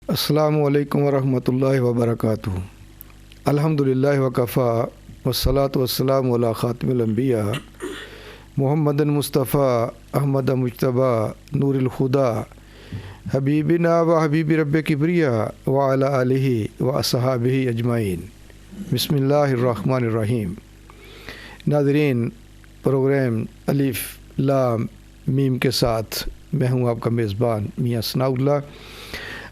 السلام علیکم ورحمۃ اللہ وبرکاتہ۔ الحمدللہ وکفا والصلاۃ والسلام علی خاتم الانبیاء محمد مصطفیٰ احمد مجتبیٰ نور الخدا حبیبنا و حبیب رب کبریا وعلی آلہ و اصحابہ اجمعین۔ بسم اللہ الرحمن الرحیم۔ ناظرین، پروگرام الف لام میم کے ساتھ میں ہوں آپ کا میزبان میاں ثناء اللہ۔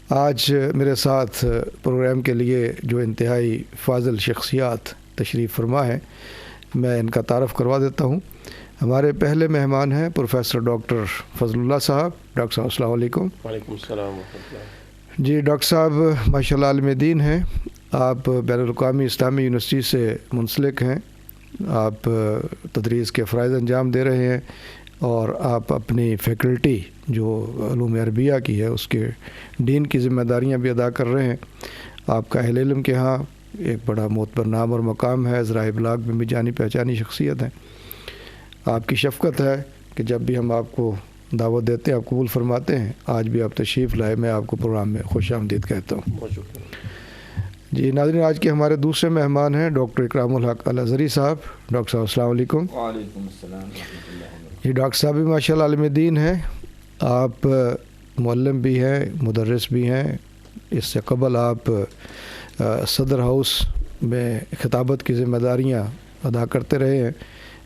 آج میرے ساتھ پروگرام کے لیے جو انتہائی فاضل شخصیات تشریف فرما ہیں، میں ان کا تعارف کروا دیتا ہوں۔ ہمارے پہلے مہمان ہیں پروفیسر ڈاکٹر فضل اللہ صاحب۔ ڈاکٹر صاحب السلام علیکم۔ وعلیکم السلام ورحمۃ اللہ۔ جی ڈاکٹر صاحب ماشاء اللہ عالم دین ہیں، آپ بین الاقوامی اسلامی یونیورسٹی سے منسلک ہیں، آپ تدریس کے فرائض انجام دے رہے ہیں اور آپ اپنی فیکلٹی جو علوم عربیہ کی ہے اس کے ڈین کی ذمہ داریاں بھی ادا کر رہے ہیں۔ آپ کا اہل علم کے ہاں ایک بڑا معتبر نام اور مقام ہے، ذرائع ابلاغ میں بھی جانی پہچانی شخصیت ہیں۔ آپ کی شفقت ہے کہ جب بھی ہم آپ کو دعوت دیتے ہیں آپ قبول فرماتے ہیں۔ آج بھی آپ تشریف لائے، میں آپ کو پروگرام میں خوش آمدید کہتا ہوں۔ جی ناظرین، آج کے ہمارے دوسرے مہمان ہیں ڈاکٹر اکرام الحق الازہری صاحب۔ ڈاکٹر صاحب السلام علیکم۔ وعلیکم السلام ورحمۃ اللہ وبرکاتہ۔ جی ڈاکٹر صاحب بھی ماشاء اللہ عالم دین ہیں، آپ معلم بھی ہیں، مدرس بھی ہیں۔ اس سے قبل آپ صدر ہاؤس میں خطابت کی ذمہ داریاں ادا کرتے رہے ہیں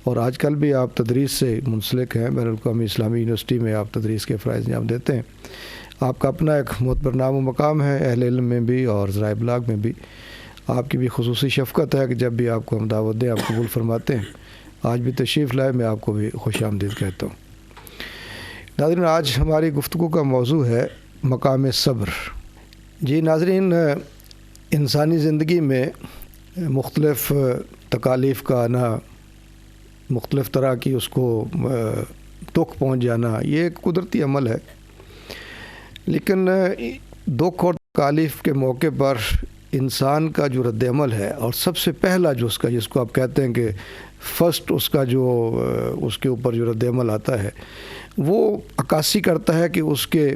اور آج کل بھی آپ تدریس سے منسلک ہیں، بین الاقوامی اسلامی یونیورسٹی میں آپ تدریس کے فرائض انجام دیتے ہیں۔ آپ کا اپنا ایک معتبر نام و مقام ہے اہل علم میں بھی اور ذرائع ابلاغ میں بھی۔ آپ کی بھی خصوصی شفقت ہے کہ جب بھی آپ کو ہم دعوت دیں آپ قبول فرماتے ہیں۔ آج بھی تشریف لائے، میں آپ کو بھی خوش آمدید کہتا ہوں۔ ناظرین، آج ہماری گفتگو کا موضوع ہے مقام صبر۔ جی ناظرین، انسانی زندگی میں مختلف تکالیف کا آنا، مختلف طرح کی اس کو دکھ پہنچ جانا، یہ ایک قدرتی عمل ہے، لیکن دکھ اور تکالیف کے موقع پر انسان کا جو رد عمل ہے اور سب سے پہلا جو اس کا جس کو آپ کہتے ہیں کہ فرسٹ اس کا جو اس کے اوپر جو رد عمل آتا ہے وہ عکاسی کرتا ہے کہ اس کے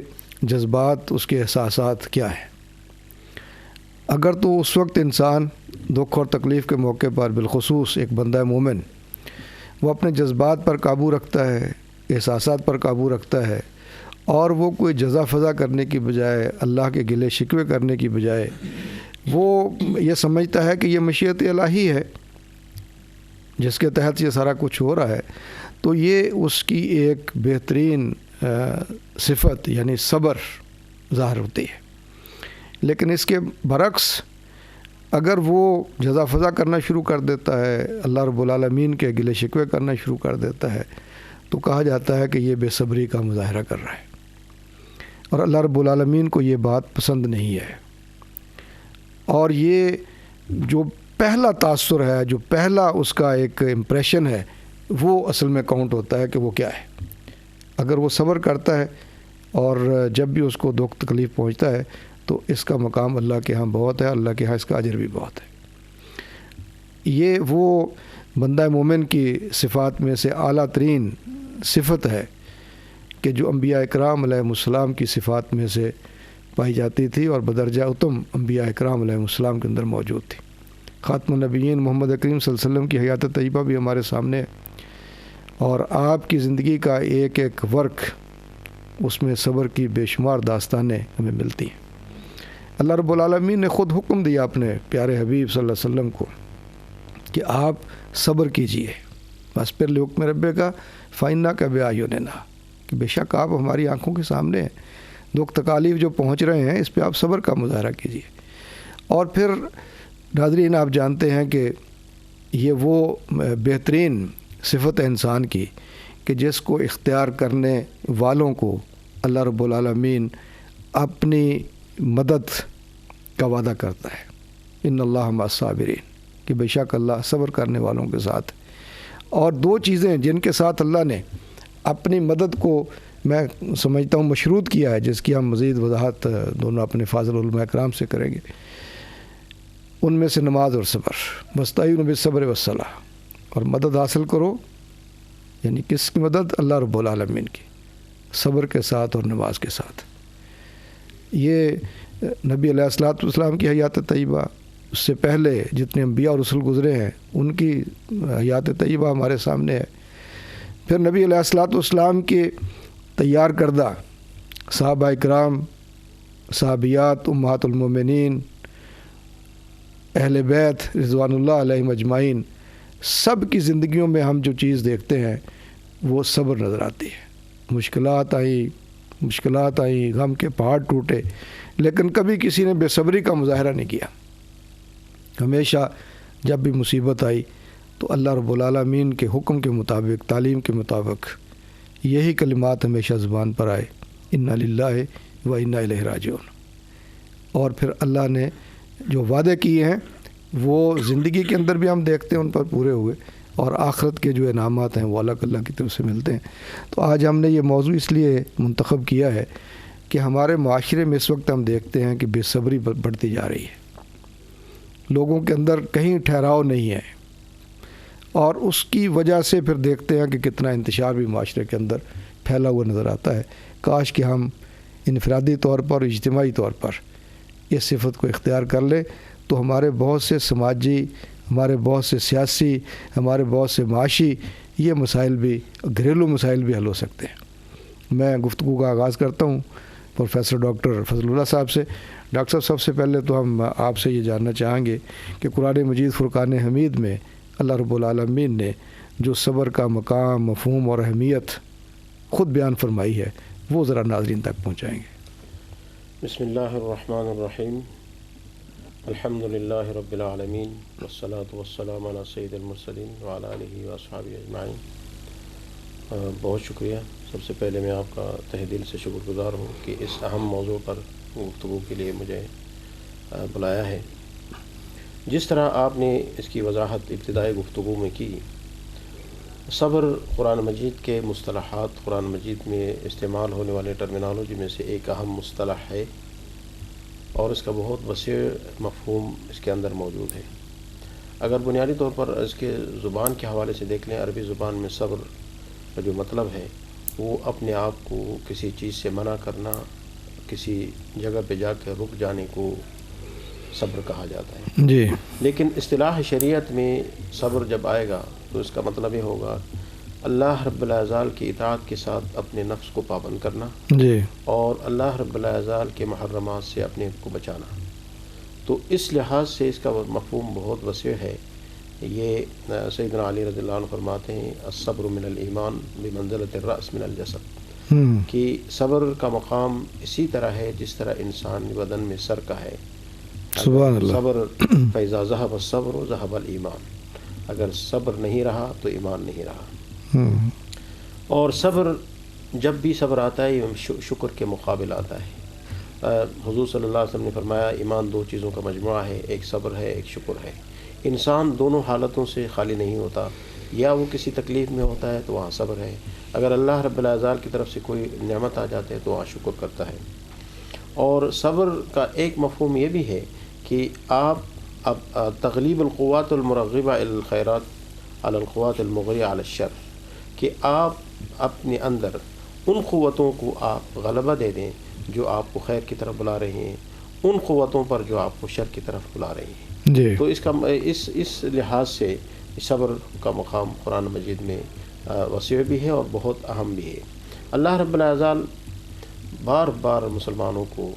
جذبات، اس کے احساسات کیا ہیں۔ اگر تو اس وقت انسان دکھ اور تکلیف کے موقع پر بالخصوص ایک بندہ مومن وہ اپنے جذبات پر قابو رکھتا ہے، احساسات پر قابو رکھتا ہے اور وہ کوئی جزا فضا کرنے کی بجائے، اللہ کے گلے شکوے کرنے کی بجائے وہ یہ سمجھتا ہے کہ یہ مشیت الہی ہے جس کے تحت یہ سارا کچھ ہو رہا ہے، تو یہ اس کی ایک بہترین صفت یعنی صبر ظاہر ہوتی ہے۔ لیکن اس کے برعکس اگر وہ جزا فضا کرنا شروع کر دیتا ہے، اللہ رب العالمین کے گلے شکوے کرنا شروع کر دیتا ہے، تو کہا جاتا ہے کہ یہ بے صبری کا مظاہرہ کر رہا ہے اور اللہ رب العالمین کو یہ بات پسند نہیں ہے۔ اور یہ جو پہلا تاثر ہے، جو پہلا اس کا ایک امپریشن ہے، وہ اصل میں کاؤنٹ ہوتا ہے کہ وہ کیا ہے۔ اگر وہ صبر کرتا ہے اور جب بھی اس کو دکھ تکلیف پہنچتا ہے تو اس کا مقام اللہ کے ہاں بہت ہے، اللہ کے ہاں اس کا اجر بھی بہت ہے۔ یہ وہ بندہ مومن کی صفات میں سے اعلیٰ ترین صفت ہے کہ جو انبیاء اکرام علیہ السلام کی صفات میں سے پائی جاتی تھی اور بدرجہ اتم انبیاء اکرام علیہ السلام کے اندر موجود تھی۔ خاتم النبیین محمد کریم صلی اللہ علیہ وسلم کی حیات طیبہ بھی ہمارے سامنے ہے اور آپ کی زندگی کا ایک ایک ورق اس میں صبر کی بے شمار داستانیں ہمیں ملتی ہیں۔ اللہ رب العالمین نے خود حکم دیا اپنے پیارے حبیب صلی اللہ علیہ وسلم کو کہ آپ صبر کیجئے، بس پھر حکم رب کا فائنہ کا بِأَعْیُنِنَا، کہ بے شک آپ ہماری آنکھوں کے سامنے ہیں، دکھ تکالیف جو پہنچ رہے ہیں اس پہ آپ صبر کا مظاہرہ کیجئے۔ اور پھر ناظرین آپ جانتے ہیں کہ یہ وہ بہترین صفت ہے انسان کی کہ جس کو اختیار کرنے والوں کو اللہ رب العالمین اپنی مدد کا وعدہ کرتا ہے۔ ان اللہ مع الصابرین، کہ بے شک اللہ صبر کرنے والوں کے ساتھ۔ اور دو چیزیں جن کے ساتھ اللہ نے اپنی مدد کو میں سمجھتا ہوں مشروط کیا ہے، جس کی ہم مزید وضاحت دونوں اپنے فاضل علماء اکرام سے کریں گے، ان میں سے نماز اور صبر، مستعین بالصبر والصلاۃ، اور مدد حاصل کرو، یعنی کس کی مدد؟ اللہ رب العالمین کی، صبر کے ساتھ اور نماز کے ساتھ۔ یہ نبی علیہ الصلوۃ والسلام کی حیات طیبہ، اس سے پہلے جتنے انبیاء اور رسول گزرے ہیں ان کی حیات طیبہ ہمارے سامنے ہے. پھر نبی علیہ الصلوۃ والسلام کے تیار کردہ صحابہ کرام، صحابیات، امہات المومنین، اہل بیت رضوان اللہ علیہم اجمعین، سب کی زندگیوں میں ہم جو چیز دیکھتے ہیں وہ صبر نظر آتی ہے. مشکلات آئیں، غم کے پہاڑ ٹوٹے، لیکن کبھی کسی نے بے صبری کا مظاہرہ نہیں کیا. ہمیشہ جب بھی مصیبت آئی تو اللہ رب العالمین کے حکم کے مطابق، تعلیم کے مطابق یہی کلمات ہمیشہ زبان پر آئے، انا للہ و انا الیہ راجعون. اور پھر اللہ نے جو وعدے کیے ہیں وہ زندگی کے اندر بھی ہم دیکھتے ہیں ان پر پورے ہوئے، اور آخرت کے جو انعامات ہیں وہ اللہ کی طرف سے ملتے ہیں. تو آج ہم نے یہ موضوع اس لیے منتخب کیا ہے کہ ہمارے معاشرے میں اس وقت ہم دیکھتے ہیں کہ بے صبری بڑھتی جا رہی ہے، لوگوں کے اندر کہیں ٹھہراؤ نہیں ہے، اور اس کی وجہ سے پھر دیکھتے ہیں کہ کتنا انتشار بھی معاشرے کے اندر پھیلا ہوا نظر آتا ہے. کاش کہ ہم انفرادی طور پر، اجتماعی طور پر اس صفت کو اختیار کر لیں تو ہمارے بہت سے سماجی، ہمارے بہت سے سیاسی، ہمارے بہت سے معاشی یہ مسائل بھی، گھریلو مسائل بھی حل ہو سکتے ہیں. میں گفتگو کا آغاز کرتا ہوں پروفیسر ڈاکٹر فضل اللہ صاحب سے. ڈاکٹر صاحب، سب سے پہلے تو ہم آپ سے یہ جاننا چاہیں گے کہ قرآن مجید فرقان حمید میں اللہ رب العالمین نے جو صبر کا مقام، مفہوم اور اہمیت خود بیان فرمائی ہے وہ ذرا ناظرین تک پہنچائیں گے. بسم اللہ الرحمن الرحیم، الحمد للہ رب العالمین، والصلاة والسلام علی سید المرسلین وعلی آلہ واصحابہ اجمعین. بہت شکریہ. سب سے پہلے میں آپ کا تہ دل سے شکر گزار ہوں کہ اس اہم موضوع پر گفتگو کے لیے مجھے بلایا ہے. جس طرح آپ نے اس کی وضاحت ابتدائی گفتگو میں کی، صبر قرآن مجید کے مصطلحات، قرآن مجید میں استعمال ہونے والے ٹرمینالوجی میں سے ایک اہم مصطلح ہے، اور اس کا بہت وسیع مفہوم اس کے اندر موجود ہے. اگر بنیادی طور پر اس کے زبان کے حوالے سے دیکھ لیں، عربی زبان میں صبر کا جو مطلب ہے وہ اپنے آپ کو کسی چیز سے منع کرنا، کسی جگہ پہ جا کے رک جانے کو صبر کہا جاتا ہے. جی. لیکن اصطلاح شریعت میں صبر جب آئے گا تو اس کا مطلب یہ ہوگا اللہ رب العزال کی اطاعت کے ساتھ اپنے نفس کو پابند کرنا، جی، اور اللہ رب العزال کے محرمات سے اپنے کو بچانا. تو اس لحاظ سے اس کا مفہوم بہت وسیع ہے. یہ سیدنا علی رضی اللہ عنہ فرماتے ہیں الصبر من الایمان بمنزلۃ الرأس من الجسد، کہ صبر کا مقام اسی طرح ہے جس طرح انسان بدن میں سر کا ہے. سبحان اللہ. صبر فإذا ذهب الصبر ذهب الایمان، اگر صبر نہیں رہا تو ایمان نہیں رہا. اور صبر جب بھی صبر آتا ہے یہ شکر کے مقابل آتا ہے. حضور صلی اللہ علیہ وسلم نے فرمایا ایمان دو چیزوں کا مجموعہ ہے، ایک صبر ہے، ایک شکر ہے. انسان دونوں حالتوں سے خالی نہیں ہوتا، یا وہ کسی تکلیف میں ہوتا ہے تو وہاں صبر ہے، اگر اللہ رب العزال کی طرف سے کوئی نعمت آ جاتے ہے تو وہاں شکر کرتا ہے. اور صبر کا ایک مفہوم یہ بھی ہے کہ آپ اب تغلیب القوات المرغبہ الی الخیرات علی القوات المغریہ علی الشر، کہ آپ اپنے اندر ان قوتوں کو آپ غلبہ دے دیں جو آپ کو خیر کی طرف بلا رہی ہیں، ان قوتوں پر جو آپ کو شر کی طرف بلا رہی ہیں. جی. تو اس لحاظ سے صبر کا مقام قرآن مجید میں وسیع بھی ہے اور بہت اہم بھی ہے. اللہ رب العزال بار بار مسلمانوں کو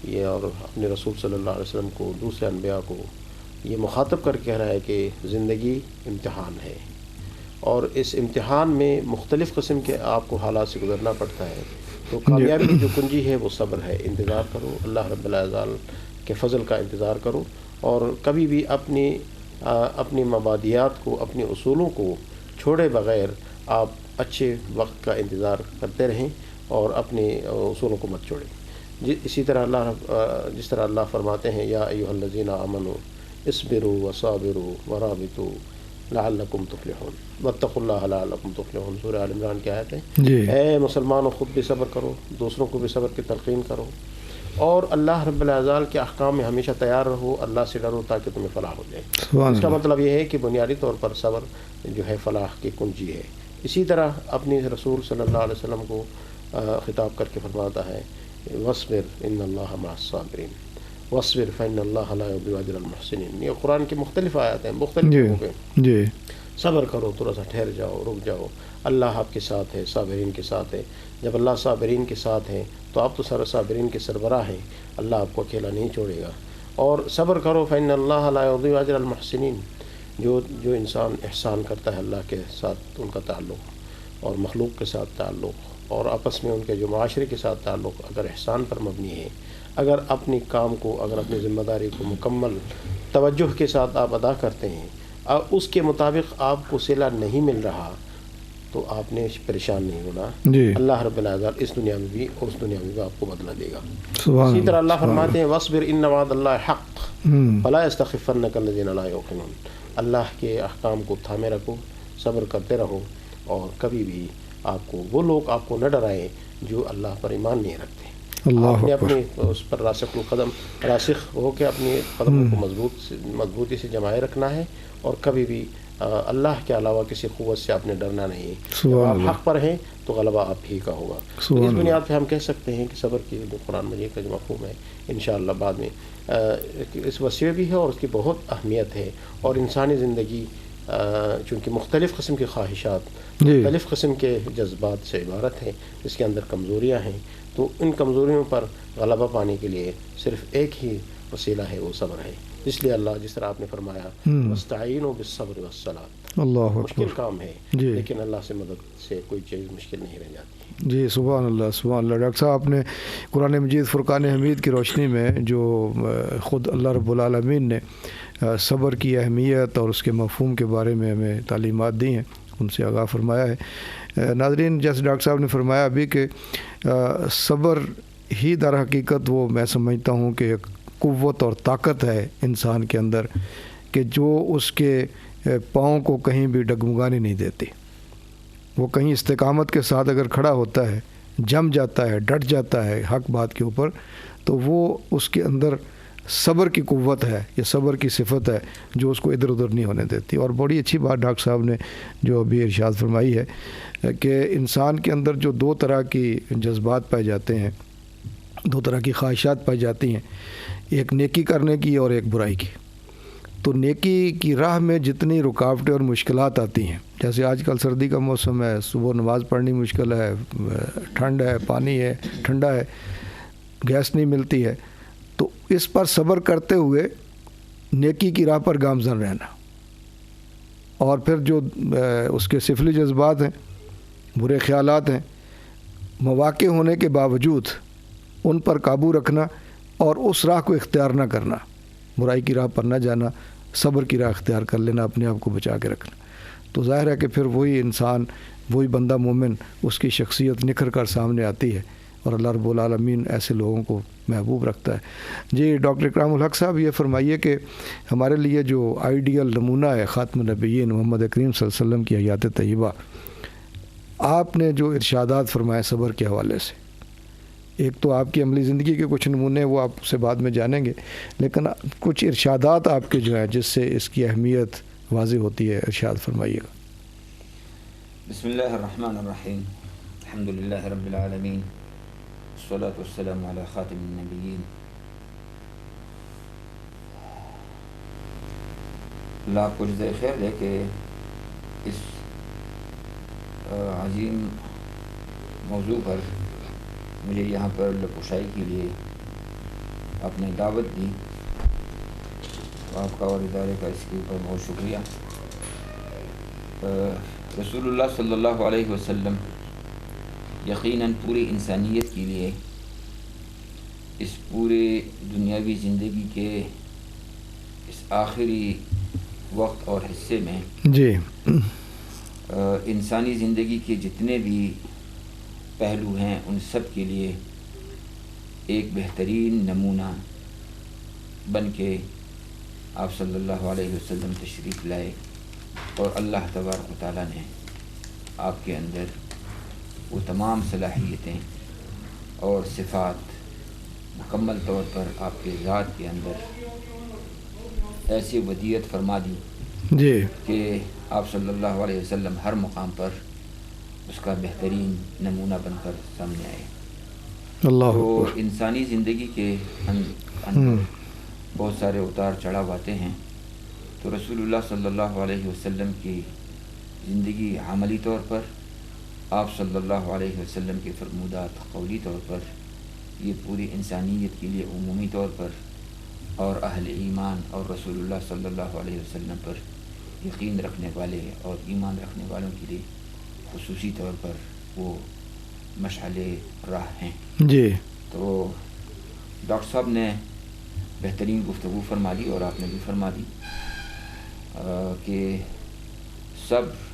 یہ اور اپنے رسول صلی اللہ علیہ وسلم کو، دوسرے انبیاء کو یہ مخاطب کر کہہ رہا ہے کہ زندگی امتحان ہے، اور اس امتحان میں مختلف قسم کے آپ کو حالات سے گزرنا پڑتا ہے. تو کامیابی کی جو کنجی ہے وہ صبر ہے. انتظار کرو، اللہ رب العزال کے فضل کا انتظار کرو، اور کبھی بھی اپنی مبادیات کو، اپنے اصولوں کو چھوڑے بغیر آپ اچھے وقت کا انتظار کرتے رہیں اور اپنے اصولوں کو مت چھوڑیں. اسی طرح جس طرح اللہ فرماتے ہیں یا ایھا الذین آمنوا اصبروا وصابروا ورابطوا لعلکم تفلحون واتقوا اللہ لعلکم تفلحون. سورہ آل عمران کی آیت ہے. اے مسلمانوں، خود بھی صبر کرو، دوسروں کو بھی صبر کی تلقین کرو، اور اللہ رب العزال کے احکام میں ہمیشہ تیار رہو، اللہ سے ڈرو تاکہ تمہیں فلاح ہو جائے. اس کا مطلب یہ ہے کہ بنیادی طور پر صبر جو ہے فلاح کی کنجی ہے. اسی طرح اپنی رسول صلی اللہ علیہ وسلم کو خطاب کر کے فرماتا ہے وصبر ان اللہ مع الصابرین، وصبر فإن اللہ لا یضیع اجر المحسنین. یہ قرآن کی مختلف آیات ہیں مختلف جی جگہوں پہ. جی صبر کرو، تھوڑا سا ٹھہر جاؤ، رک جاؤ، اللہ آپ کے ساتھ ہے، صابرین کے ساتھ ہے. جب اللہ صابرین کے ساتھ ہے تو آپ تو صابرین کے سربراہ ہیں، اللہ آپ کو اکیلا نہیں چھوڑے گا. اور صبر کرو فإن اللہ لا یضیع اجر المحسنین. جو انسان احسان کرتا ہے اللہ کے ساتھ ان کا تعلق اور مخلوق کے ساتھ تعلق اور آپس میں ان کے جو معاشرے کے ساتھ تعلق اگر احسان پر مبنی ہے، اگر اپنی کام کو، اگر اپنی ذمہ داری کو مکمل توجہ کے ساتھ آپ ادا کرتے ہیں، اس کے مطابق آپ کو صلہ نہیں مل رہا تو آپ نے پریشان نہیں ہونا. جی اللہ رب العزت اس دنیا میں بھی اور اس دنیا میں بھی آپ کو بدلہ دے گا. سبحان اسی طرح اللہ سبحان فرماتے ہیں وَاصْبِرْ إِنَّ وَعْدَ اللَّهِ حَقٌّ ہم، فَلَا يَسْتَخِفَّنَّكَ الَّذِينَ لَا يُوقِنُونَ. اللہ کے احکام کو تھامے رکھو، صبر کرتے رہو، اور کبھی بھی آپ کو وہ لوگ آپ کو نہ ڈرائیں جو اللہ پر ایمان نہیں رکھتے. اللہ آپ نے اکبر. اپنی اس پر راسخ ہو کے اپنی قدموں کو مضبوطی سے جمائے رکھنا ہے، اور کبھی بھی اللہ کے علاوہ کسی قوت سے آپ نے ڈرنا نہیں. جب سبحان آپ اللہ. حق پر ہیں تو غلبہ آپ ہی کا ہوگا. تو سبحان اس اللہ. بنیاد پہ ہم کہہ سکتے ہیں کہ صبر کی جو قرآن مجید کا جو مفہوم ہے انشاءاللہ بعد میں اس وسیع بھی ہے اور اس کی بہت اہمیت ہے. اور انسانی زندگی چونکہ مختلف قسم کی خواہشات، جی مختلف قسم کے جذبات سے عبارت ہے، اس کے اندر کمزوریاں ہیں، تو ان کمزوریوں پر غلبہ پانے کے لیے صرف ایک ہی وسیلہ ہے، وہ صبر ہے. اس لیے اللہ جس طرح آپ نے فرمایا وَاسْتَعِینُوا بِالصَّبْرِ وَالصَّلَاةِ، اللہ مشکل اکبر. کام ہے جی لیکن اللہ سے مدد سے کوئی چیز مشکل نہیں رہ جاتی. جی سبحان اللہ سبحان اللہ. ڈاکٹر صاحب آپ نے قرآن مجید فرقان حمید کی روشنی میں جو خود اللہ رب العالمین نے صبر کی اہمیت اور اس کے مفہوم کے بارے میں ہمیں تعلیمات دی ہیں، ان سے آگاہ فرمایا ہے. ناظرین، جیسے ڈاکٹر صاحب نے فرمایا ابھی کہ صبر ہی در حقیقت وہ میں سمجھتا ہوں کہ قوت اور طاقت ہے انسان کے اندر کہ جو اس کے پاؤں کو کہیں بھی ڈگمگانے نہیں دیتی. وہ کہیں استقامت کے ساتھ اگر کھڑا ہوتا ہے، جم جاتا ہے، ڈٹ جاتا ہے حق بات کے اوپر، تو وہ اس کے اندر صبر کی قوت ہے، یہ صبر کی صفت ہے جو اس کو ادھر ادھر نہیں ہونے دیتی. اور بڑی اچھی بات ڈاکٹر صاحب نے جو ابھی ارشاد فرمائی ہے کہ انسان کے اندر جو دو طرح کی جذبات پائے جاتے ہیں، دو طرح کی خواہشات پائی جاتی ہیں، ایک نیکی کرنے کی اور ایک برائی کی. تو نیکی کی راہ میں جتنی رکاوٹیں اور مشکلات آتی ہیں، جیسے آج کل سردی کا موسم ہے، صبح نماز پڑھنی مشکل ہے، ٹھنڈ ہے، پانی ہے ٹھنڈا ہے، گیس نہیں ملتی ہے، تو اس پر صبر کرتے ہوئے نیکی کی راہ پر گامزن رہنا. اور پھر جو اس کے سفلی جذبات ہیں، برے خیالات ہیں، مواقع ہونے کے باوجود ان پر قابو رکھنا اور اس راہ کو اختیار نہ کرنا، برائی کی راہ پر نہ جانا، صبر کی راہ اختیار کر لینا، اپنے آپ کو بچا کے رکھنا. تو ظاہر ہے کہ پھر وہی انسان، وہی بندہ مومن، اس کی شخصیت نکھر کر سامنے آتی ہے، اور اللہ رب العالمین ایسے لوگوں کو محبوب رکھتا ہے. جی ڈاکٹر اکرام الحق صاحب، یہ فرمائیے کہ ہمارے لیے جو آئیڈیل نمونہ ہے خاتم النبیین محمد کریم صلی اللہ علیہ وسلم کی حیات طیبہ، آپ نے جو ارشادات فرمائے صبر کے حوالے سے، ایک تو آپ کی عملی زندگی کے کچھ نمونے وہ آپ سے بعد میں جانیں گے، لیکن کچھ ارشادات آپ کے جو ہیں جس سے اس کی اہمیت واضح ہوتی ہے، ارشاد فرمائیے گا. بسم اللہ الرحمن الرحیم، الحمد للہ رب العالمین، والصلاة والسلام علی خاتم النبیین. اللہ آپ کو جزائے خیر دے کہ اس عظیم موضوع پر مجھے یہاں پر لپوشائی کے لیے آپ نے دعوت دی. آپ کا اور ادارے کا اس کے اوپر بہت شکریہ. رسول اللہ صلی اللہ علیہ وسلم یقیناً پوری انسانیت کے لیے اس پورے دنیاوی زندگی کے اس آخری وقت اور حصے میں جی انسانی زندگی کے جتنے بھی پہلو ہیں ان سب کے لیے ایک بہترین نمونہ بن کے آپ صلی اللہ علیہ وسلم تشریف لائے، اور اللہ تبارک و تعالیٰ نے آپ کے اندر وہ تمام صلاحیتیں اور صفات مکمل طور پر آپ کے ذات کے اندر ایسی ودیت فرما دی جی کہ آپ صلی اللہ علیہ وسلم ہر مقام پر اس کا بہترین نمونہ بن کر سامنے آئے. اللہ تو اکبر۔ انسانی زندگی کے اندر بہت سارے اتار چڑھاؤ آتے ہیں، تو رسول اللہ صلی اللہ علیہ وسلم کی زندگی عملی طور پر، آپ صلی اللہ علیہ وسلم کے فرمودات قولی طور پر، یہ پوری انسانیت کے لیے عمومی طور پر، اور اہل ایمان اور رسول اللہ صلی اللہ علیہ وسلم پر یقین رکھنے والے اور ایمان رکھنے والوں کے لیے خصوصی طور پر وہ مشعل راہ ہیں۔ جی تو ڈاکٹر صاحب نے بہترین گفتگو فرما دی، اور آپ نے بھی فرما دی کہ صبر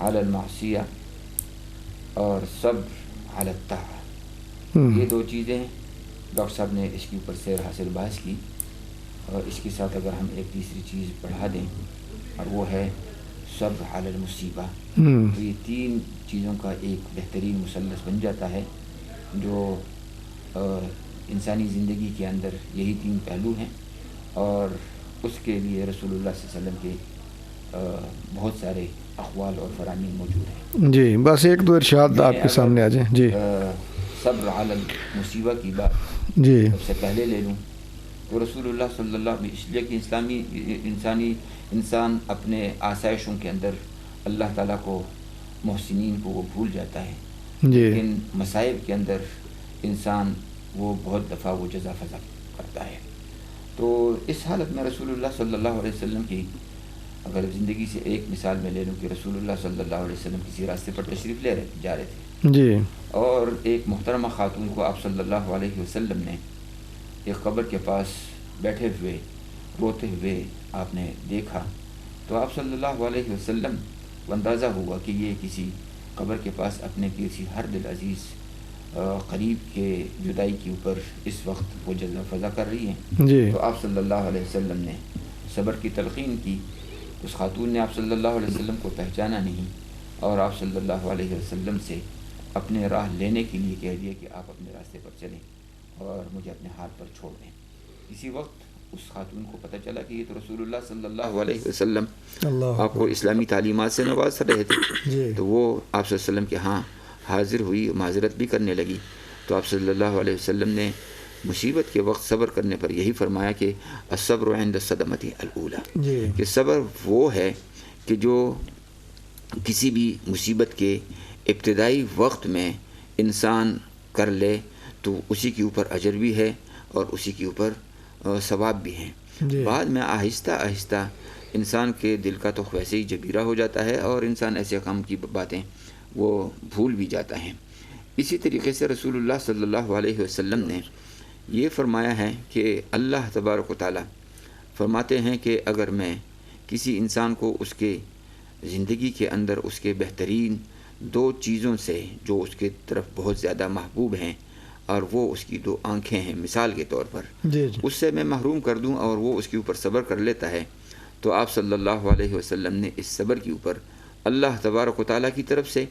علی المعصیہ اور صبر علی الطاعہ، یہ دو چیزیں ہیں۔ ڈاکٹر صاحب نے اس کے اوپر سیر حاصل بحث کی، اور اس کے ساتھ اگر ہم ایک تیسری چیز بڑھا دیں، اور وہ ہے صبر علی المصیبہ، تو یہ تین چیزوں کا ایک بہترین مثلث بن جاتا ہے، جو انسانی زندگی کے اندر یہی تین پہلو ہیں، اور اس کے لیے رسول اللہ صلی اللہ علیہ وسلم کے بہت سارے اقوال اور فرامین موجود ہیں۔ جی بس ایک دو ارشاد آپ کے سامنے آ جائیں۔ جی صبر علی المصیبہ کی بات جی سب سے پہلے لے لوں تو رسول اللہ صلی اللہ علیہ وسلم، اس لیے کہ انسان اپنے آسائشوں کے اندر اللہ تعالیٰ کو، محسنین کو وہ بھول جاتا ہے، جی لیکن مصائب کے اندر انسان وہ بہت دفعہ وہ جزا فضا کرتا ہے۔ تو اس حالت میں رسول اللہ صلی اللہ علیہ وسلم کی اگر زندگی سے ایک مثال میں لے لوں کہ رسول اللہ صلی اللہ علیہ وسلم کسی راستے پر تشریف جا رہے تھے، جی اور ایک محترمہ خاتون کو آپ صلی اللہ علیہ وسلم نے ایک قبر کے پاس بیٹھے ہوئے روتے ہوئے آپ نے دیکھا، تو آپ صلی اللہ علیہ وسلم کو اندازہ ہوا کہ یہ کسی قبر کے پاس اپنے کسی ہر دل عزیز قریب کے جدائی کے اوپر اس وقت وہ جزا فضا کر رہی ہیں۔ جی تو آپ صلی اللہ علیہ وسلم نے صبر کی تلقین کی۔ اس خاتون نے آپ صلی اللہ علیہ وسلم کو پہچانا نہیں، اور آپ صلی اللہ علیہ وسلم سے اپنے راہ لینے کے لیے کہہ دیا کہ آپ اپنے راستے پر چلیں اور مجھے اپنے ہاتھ پر چھوڑ دیں۔ اسی وقت اس خاتون کو پتہ چلا کہ یہ تو رسول اللہ صلی اللہ علیہ وسلم اللہ آپ کو اسلامی تعلیمات سے نواز رہے تھے۔ جی تو وہ آپ صلی اللہ علیہ وسلم کے ہاں حاضر ہوئی، معذرت بھی کرنے لگی۔ تو آپ صلی اللہ علیہ وسلم نے مصیبت کے وقت صبر کرنے پر یہی فرمایا کہ الصبر عند الصدمۃ الاولی، جی کہ صبر وہ ہے کہ جو کسی بھی مصیبت کے ابتدائی وقت میں انسان کر لے تو اسی کے اوپر اجر بھی ہے اور اسی کے اوپر ثواب بھی ہیں۔ جی بعد میں آہستہ آہستہ انسان کے دل کا تو ویسے ہی جبیرہ ہو جاتا ہے، اور انسان ایسے کام کی باتیں وہ بھول بھی جاتا ہے۔ اسی طریقے سے رسول اللہ صلی اللہ علیہ وسلم نے یہ فرمایا ہے کہ اللہ تبارک و تعالیٰ فرماتے ہیں کہ اگر میں کسی انسان کو اس کے زندگی کے اندر اس کے بہترین دو چیزوں سے جو اس کے طرف بہت زیادہ محبوب ہیں، اور وہ اس کی دو آنکھیں ہیں مثال کے طور پر، جی جی اس سے میں محروم کر دوں اور وہ اس کے اوپر صبر کر لیتا ہے، تو آپ صلی اللہ علیہ وسلم نے اس صبر کے اوپر اللہ تبارک و تعالیٰ کی طرف سے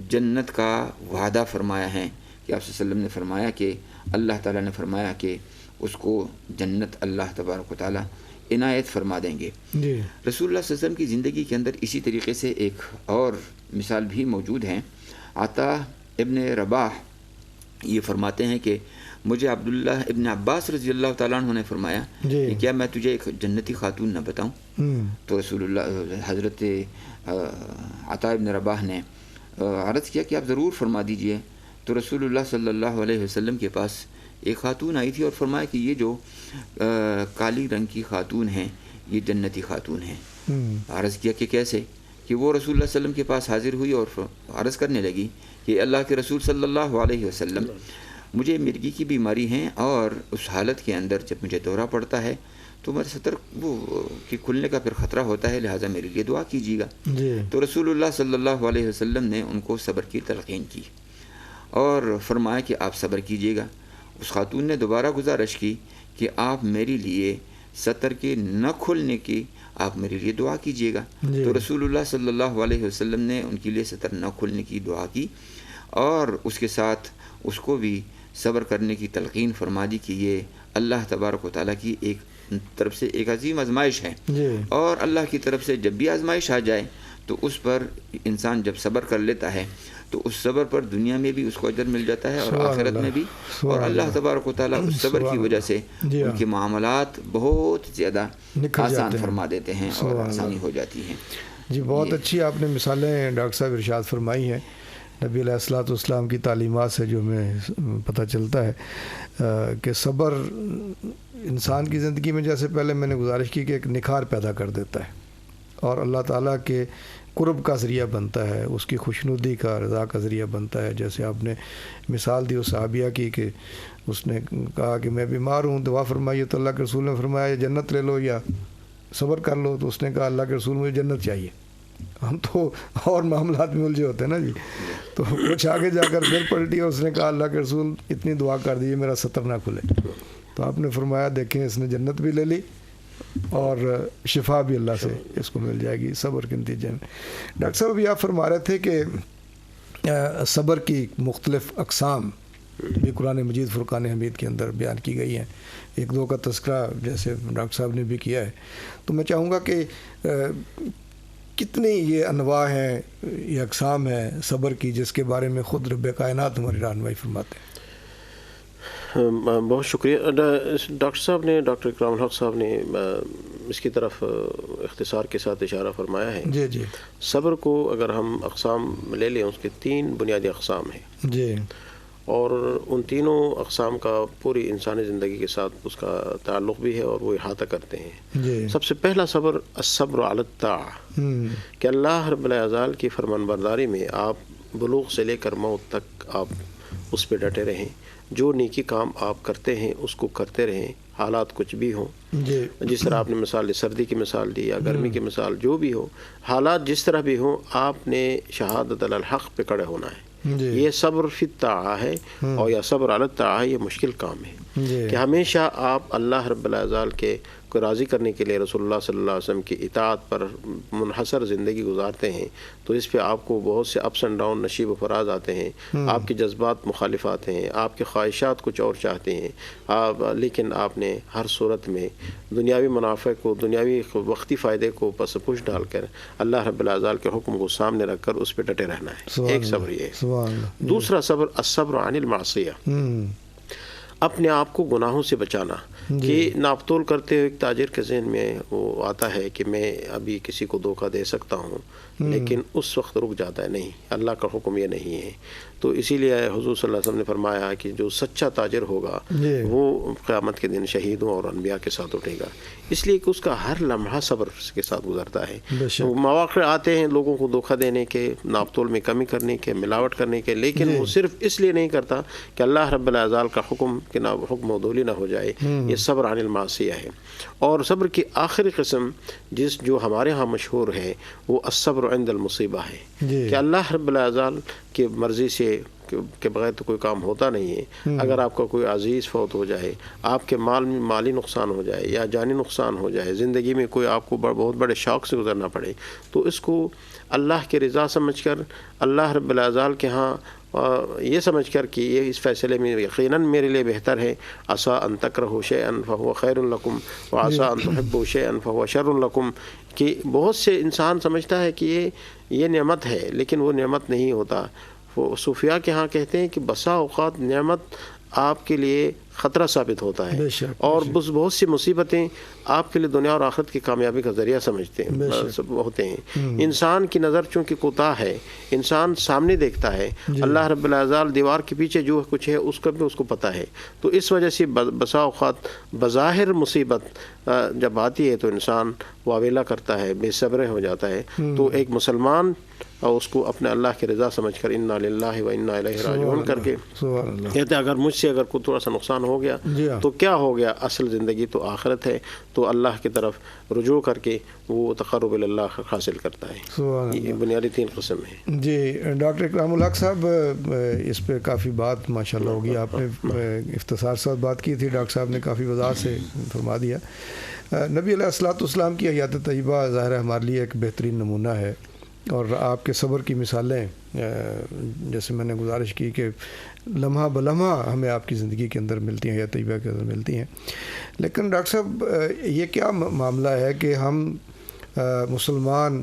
جنت کا وعدہ فرمایا ہے کہ آپ صلی اللہ علیہ وسلم نے فرمایا کہ اللہ تعالیٰ نے فرمایا کہ اس کو جنت اللہ تبارک و تعالیٰ عنایت فرما دیں گے۔ جی رسول اللہ صلی اللہ علیہ وسلم کی زندگی کے اندر اسی طریقے سے ایک اور مثال بھی موجود ہے۔ عطا ابن رباح یہ فرماتے ہیں کہ مجھے عبداللہ ابن عباس رضی اللہ تعالیٰ عنہ نے فرمایا جی کہ کیا میں تجھے ایک جنتی خاتون نہ بتاؤں؟ تو رسول اللہ حضرت عطا ابن رباح نے عرض کیا کہ آپ ضرور فرما دیجئے۔ تو رسول اللہ صلی اللہ علیہ وسلم کے پاس ایک خاتون آئی تھی اور فرمایا کہ یہ جو کالی رنگ کی خاتون ہیں یہ جنتی خاتون ہیں۔ عرض کیا کہ کیسے؟ کہ وہ رسول اللہ صلی اللہ علیہ وسلم کے پاس حاضر ہوئی اور عرض کرنے لگی کہ اللہ کے رسول صلی اللہ علیہ وسلم مجھے مرگی کی بیماری ہیں، اور اس حالت کے اندر جب مجھے دورہ پڑتا ہے تو میرے سطر وہ کہ کھلنے کا پھر خطرہ ہوتا ہے، لہٰذا میرے لیے دعا کیجیے گا۔ جی تو رسول اللہ صلی اللہ علیہ وسلم نے ان کو صبر کی تلقین کی اور فرمایا کہ آپ صبر کیجیے گا۔ اس خاتون نے دوبارہ گزارش کی کہ آپ میرے لیے سطر کے نہ کھلنے کی آپ میرے لیے دعا کیجیے گا۔ جی تو رسول اللہ صلی اللہ علیہ وسلم نے ان کے لیے سطر نہ کھلنے کی دعا کی، اور اس کے ساتھ اس کو بھی صبر کرنے کی تلقین فرما دی کہ یہ اللہ تبارک و تعالیٰ کی ایک طرف سے ایک عظیم آزمائش ہے، جی اور اللہ کی طرف سے جب بھی آزمائش آ جائے تو اس پر انسان جب صبر کر لیتا ہے تو اس صبر پر دنیا میں بھی اس کو اجر مل جاتا ہے اور آخرت میں بھی. اور اللہ تبارک و تعالیٰ اس صبر کی وجہ سے ان کے معاملات بہت زیادہ آسان فرما دیتے ہیں اور آسانی ہو جاتی ہیں. جی بہت اچھی آپ نے مثالیں ڈاکٹر صاحب ارشاد فرمائی ہیں. نبی علیہ الصلوۃ والسلام کی تعلیمات سے جو ہمیں پتہ چلتا ہے کہ صبر انسان کی زندگی میں، جیسے پہلے میں نے گزارش کی، کہ ایک نکھار پیدا کر دیتا ہے اور اللہ تعالیٰ کے قرب کا ذریعہ بنتا ہے، اس کی خوشنودی کا، رضا کا ذریعہ بنتا ہے. جیسے آپ نے مثال دی اس صحابیہ کی کہ اس نے کہا کہ میں بیمار ہوں، دعا فرمائیے، تو اللہ کے رسول نے فرمایا یا جنت لے لو یا صبر کر لو. تو اس نے کہا اللہ کے رسول مجھے جنت چاہیے. ہم تو اور معاملات میں الجھے ہوتے ہیں نا جی. تو کچھ آگے جا کر پھر پلٹی اور اس نے کہا اللہ کے رسول اتنی دعا کر دیجیے میرا ستر نہ کھلے. تو آپ نے فرمایا دیکھیں اس نے جنت بھی لے لی اور شفا بھی اللہ سے اس کو مل جائے گی صبر کے نتیجے میں. ڈاکٹر صاحب ابھی آپ فرما رہے تھے کہ صبر کی مختلف اقسام بھی قرآن مجید فرقان حمید کے اندر بیان کی گئی ہیں. ایک دو کا تذکرہ جیسے ڈاکٹر صاحب نے بھی کیا ہے. تو میں چاہوں گا کہ کتنی یہ انواع ہیں، یہ اقسام ہیں صبر کی، جس کے بارے میں خود رب کائنات ہماری رہنمائی فرماتے ہیں. بہت شکریہ ڈاکٹر صاحب نے، ڈاکٹر اکرام الحق صاحب نے اس کی طرف اختصار کے ساتھ اشارہ فرمایا ہے. جی جی. صبر کو اگر ہم اقسام لے لیں، اس کے 3 بنیادی اقسام ہیں. جی. اور ان تینوں اقسام کا پوری انسانی زندگی کے ساتھ اس کا تعلق بھی ہے اور وہ احاطہ کرتے ہیں. جی. سب سے پہلا صبر الصبر علی الطاعہ، کہ اللہ رب العزال کی فرمان برداری میں آپ بلوغ سے لے کر موت تک آپ اس پہ ڈٹے رہیں. جو نیکی کام آپ کرتے ہیں اس کو کرتے رہیں، حالات کچھ بھی ہوں. جی. جس طرح آپ نے مثال دی، سردی کی مثال دی یا گرمی کی مثال، جو بھی ہو، حالات جس طرح بھی ہوں، آپ نے شہادت علی الحق پہ کڑے ہونا ہے. یہ صبر فی الطاعہ ہے، اور یا صبر علی الطاعہ یہ مشکل کام ہے کہ ہمیشہ آپ اللہ رب العزال کے کو راضی کرنے کے لیے رسول اللہ صلی اللہ علیہ وسلم کی اطاعت پر منحصر زندگی گزارتے ہیں. تو اس پہ آپ کو بہت سے اپس اینڈ ڈاؤن، نشیب و فراز آتے ہیں. آپ کے جذبات مخالف آتے ہیں، آپ کے خواہشات کچھ اور چاہتے ہیں لیکن آپ نے ہر صورت میں دنیاوی منافع کو، دنیاوی وقتی فائدے کو پس پوش ڈال کر اللہ رب العزال کے حکم کو سامنے رکھ کر اس پہ ڈٹے رہنا ہے. ایک صبر یہ ہے. دوسرا صبر الصبر عن المعصیہ، اپنے آپ کو گناہوں سے بچانا. کہ ناپتول کرتے ہوئے ایک تاجر کے ذہن میں وہ آتا ہے کہ میں ابھی کسی کو دھوکہ دے سکتا ہوں، لیکن اس وقت رک جاتا ہے، نہیں، اللہ کا حکم یہ نہیں ہے. تو اسی لیے حضور صلی اللہ علیہ وسلم نے فرمایا کہ جو سچا تاجر ہوگا وہ قیامت کے دن شہیدوں اور انبیاء کے ساتھ اٹھے گا. اس لیے کہ اس کا ہر لمحہ صبر کے ساتھ گزرتا ہے. مواقع آتے ہیں لوگوں کو دھوکہ دینے کے، ناپتول میں کمی کرنے کے، ملاوٹ کرنے کے، لیکن وہ صرف اس لیے نہیں کرتا کہ اللہ رب العزال کا حکم کہ نہ حکم عدولی نہ ہو جائے. یہ صبر عن المعصیہ ہے. اور صبر کی آخری قسم جو ہمارے ہاں مشہور ہے وہ الصبر عند المصیبہ ہے. کہ اللہ رب العزال کی مرضی سے کے بغیر تو کوئی کام ہوتا نہیں ہے. اگر آپ کا کوئی عزیز فوت ہو جائے، آپ کے مالی نقصان ہو جائے یا جانی نقصان ہو جائے، زندگی میں کوئی آپ کو بہت بڑے شوق سے گزرنا پڑے، تو اس کو اللہ کی رضا سمجھ کر، اللہ رب العزال کے ہاں یہ سمجھ کر کہ یہ اس فیصلے میں یقیناً میرے لیے بہتر ہے. عسیٰ ان تکرہوا شیئا فہو خیر لکم وعسیٰ ان تحبوا شیئا فہو شر لکم. کہ بہت سے انسان سمجھتا ہے کہ یہ نعمت ہے، لیکن وہ نعمت نہیں ہوتا. وہ صوفیاء کے ہاں کہتے ہیں کہ بسا اوقات نعمت آپ کے لیے خطرہ ثابت ہوتا ہے، اور بہت سی مصیبتیں آپ کے لیے دنیا اور آخرت کی کامیابی کا ذریعہ سمجھتے ہیں ہوتے ہیں. انسان کی نظر چونکہ کوتاہ ہے، انسان سامنے دیکھتا ہے، اللہ رب العزال دیوار کے پیچھے جو کچھ ہے اس کا بھی اس کو پتہ ہے. تو اس وجہ سے بسا اوقات بظاہر مصیبت جب آتی ہے تو انسان واویلا کرتا ہے، بے صبر ہو جاتا ہے. تو ایک مسلمان اور اس کو اپنے اللہ کی رضا سمجھ کر انا للہ و انا الیہ راجعون کر کے کہتے ہیں اگر مجھ سے اگر کوئی تھوڑا سا نقصان ہو گیا تو کیا ہو گیا، اصل زندگی تو آخرت ہے. تو اللہ کی طرف رجوع کر کے وہ تقرب اللہ حاصل کرتا ہے. یہ بنیادی 3 قسم ہیں. جی ڈاکٹر اکرام الحق صاحب، اس پہ کافی بات ماشاءاللہ ہوگی. آپ نے اختصار سے بات کی تھی، ڈاکٹر صاحب نے کافی وضاحت سے فرما دیا. نبی علیہ الصلوۃ والسلام کی حیات طیبہ ظاہر ہمارے لیے ایک بہترین نمونہ ہے، اور آپ کے صبر کی مثالیں جیسے میں نے گزارش کی کہ لمحہ بلمحہ ہمیں آپ کی زندگی کے اندر ملتی ہیں، حیات طیبہ کے اندر ملتی ہیں. لیکن ڈاکٹر صاحب یہ کیا معاملہ ہے کہ ہم مسلمان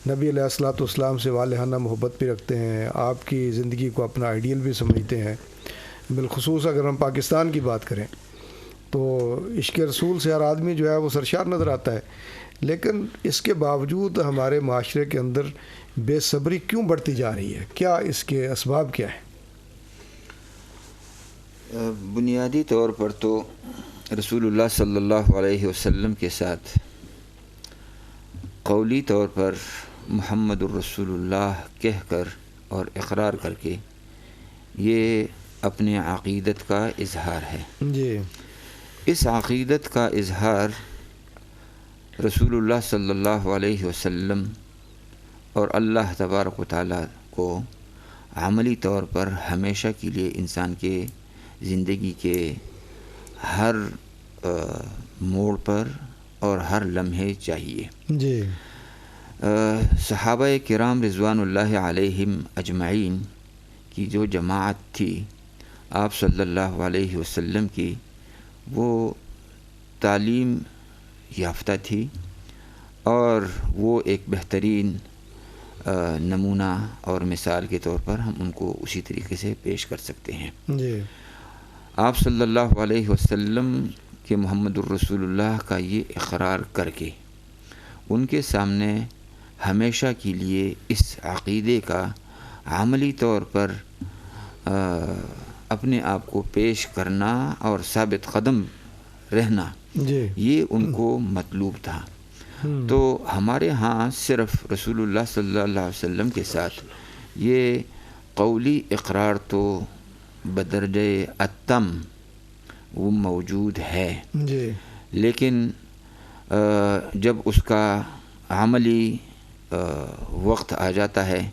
نبی علیہ الصلوۃ والسلام سے والہانہ محبت بھی رکھتے ہیں، آپ کی زندگی کو اپنا آئیڈیل بھی سمجھتے ہیں. بالخصوص اگر ہم پاکستان کی بات کریں تو عشق رسول سے ہر آدمی جو ہے وہ سرشار نظر آتا ہے، لیکن اس کے باوجود ہمارے معاشرے کے اندر بے صبری کیوں بڑھتی جا رہی ہے؟ کیا اس کے اسباب کیا ہیں؟ بنیادی طور پر تو رسول اللہ صلی اللہ علیہ وسلم کے ساتھ قولی طور پر محمد الرسول اللہ کہہ کر اور اقرار کر کے یہ اپنے عقیدت کا اظہار ہے. جی. اس عقیدت کا اظہار رسول اللہ صلی اللہ علیہ وسلم اور اللہ تبارک و تعالیٰ کو عملی طور پر ہمیشہ کے لیے انسان کے زندگی کے ہر موڑ پر اور ہر لمحے چاہیے. جی. صحابہ کرام رضوان اللہ علیہم اجمعین کی جو جماعت تھی آپ صلی اللہ علیہ وسلم کی، وہ تعلیم یافتہ تھی اور وہ ایک بہترین نمونہ اور مثال کے طور پر ہم ان کو اسی طریقے سے پیش کر سکتے ہیں. جی. آپ صلی اللہ علیہ وسلم کہ محمد الرسول اللہ کا یہ اقرار کر کے ان کے سامنے ہمیشہ کے لیے اس عقیدے کا عملی طور پر اپنے آپ کو پیش کرنا اور ثابت قدم رہنا، جی. یہ ان کو مطلوب تھا. تو ہمارے ہاں صرف رسول اللہ صلی اللہ علیہ وسلم کے ساتھ یہ قولی اقرار تو بدرجہ اتم وہ موجود ہے، جی. لیکن جب اس کا عملی وقت آ جاتا ہے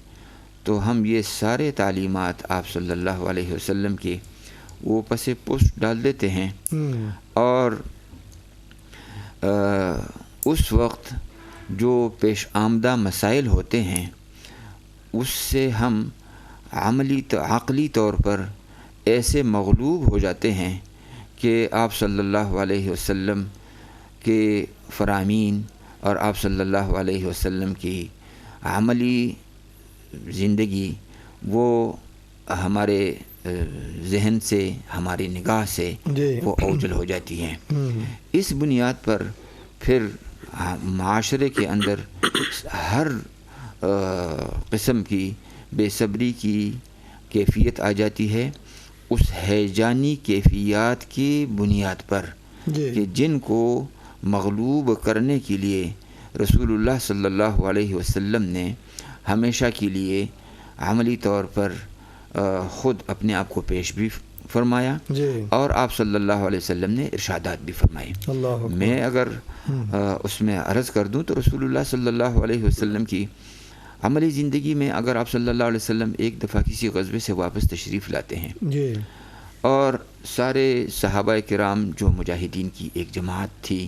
تو ہم یہ سارے تعلیمات آپ صلی اللہ علیہ وسلم کے وہ پس پشت ڈال دیتے ہیں، اور اس وقت جو پیش آمدہ مسائل ہوتے ہیں اس سے ہم عقلی طور پر ایسے مغلوب ہو جاتے ہیں کہ آپ صلی اللہ علیہ وسلم کے فرامین اور آپ صلی اللہ علیہ وسلم کی عملی زندگی وہ ہمارے ذہن سے، ہماری نگاہ سے وہ اوجل ہو جاتی ہیں. اس بنیاد پر پھر معاشرے کے اندر ہر قسم کی بے صبری کی کیفیت آ جاتی ہے، اس ہیجانی کیفیات کی بنیاد پر کہ جن کو مغلوب کرنے کے لیے رسول اللہ صلی اللہ علیہ وسلم نے ہمیشہ کے لیے عملی طور پر خود اپنے آپ کو پیش بھی فرمایا، اور آپ صلی اللہ علیہ وسلم نے ارشادات بھی فرمائے. میں اگر اس میں عرض کر دوں تو رسول اللہ صلی اللہ علیہ وسلم کی عملی زندگی میں اگر آپ صلی اللہ علیہ وسلم ایک دفعہ کسی غزوے سے واپس تشریف لاتے ہیں اور سارے صحابہ کرام جو مجاہدین کی ایک جماعت تھی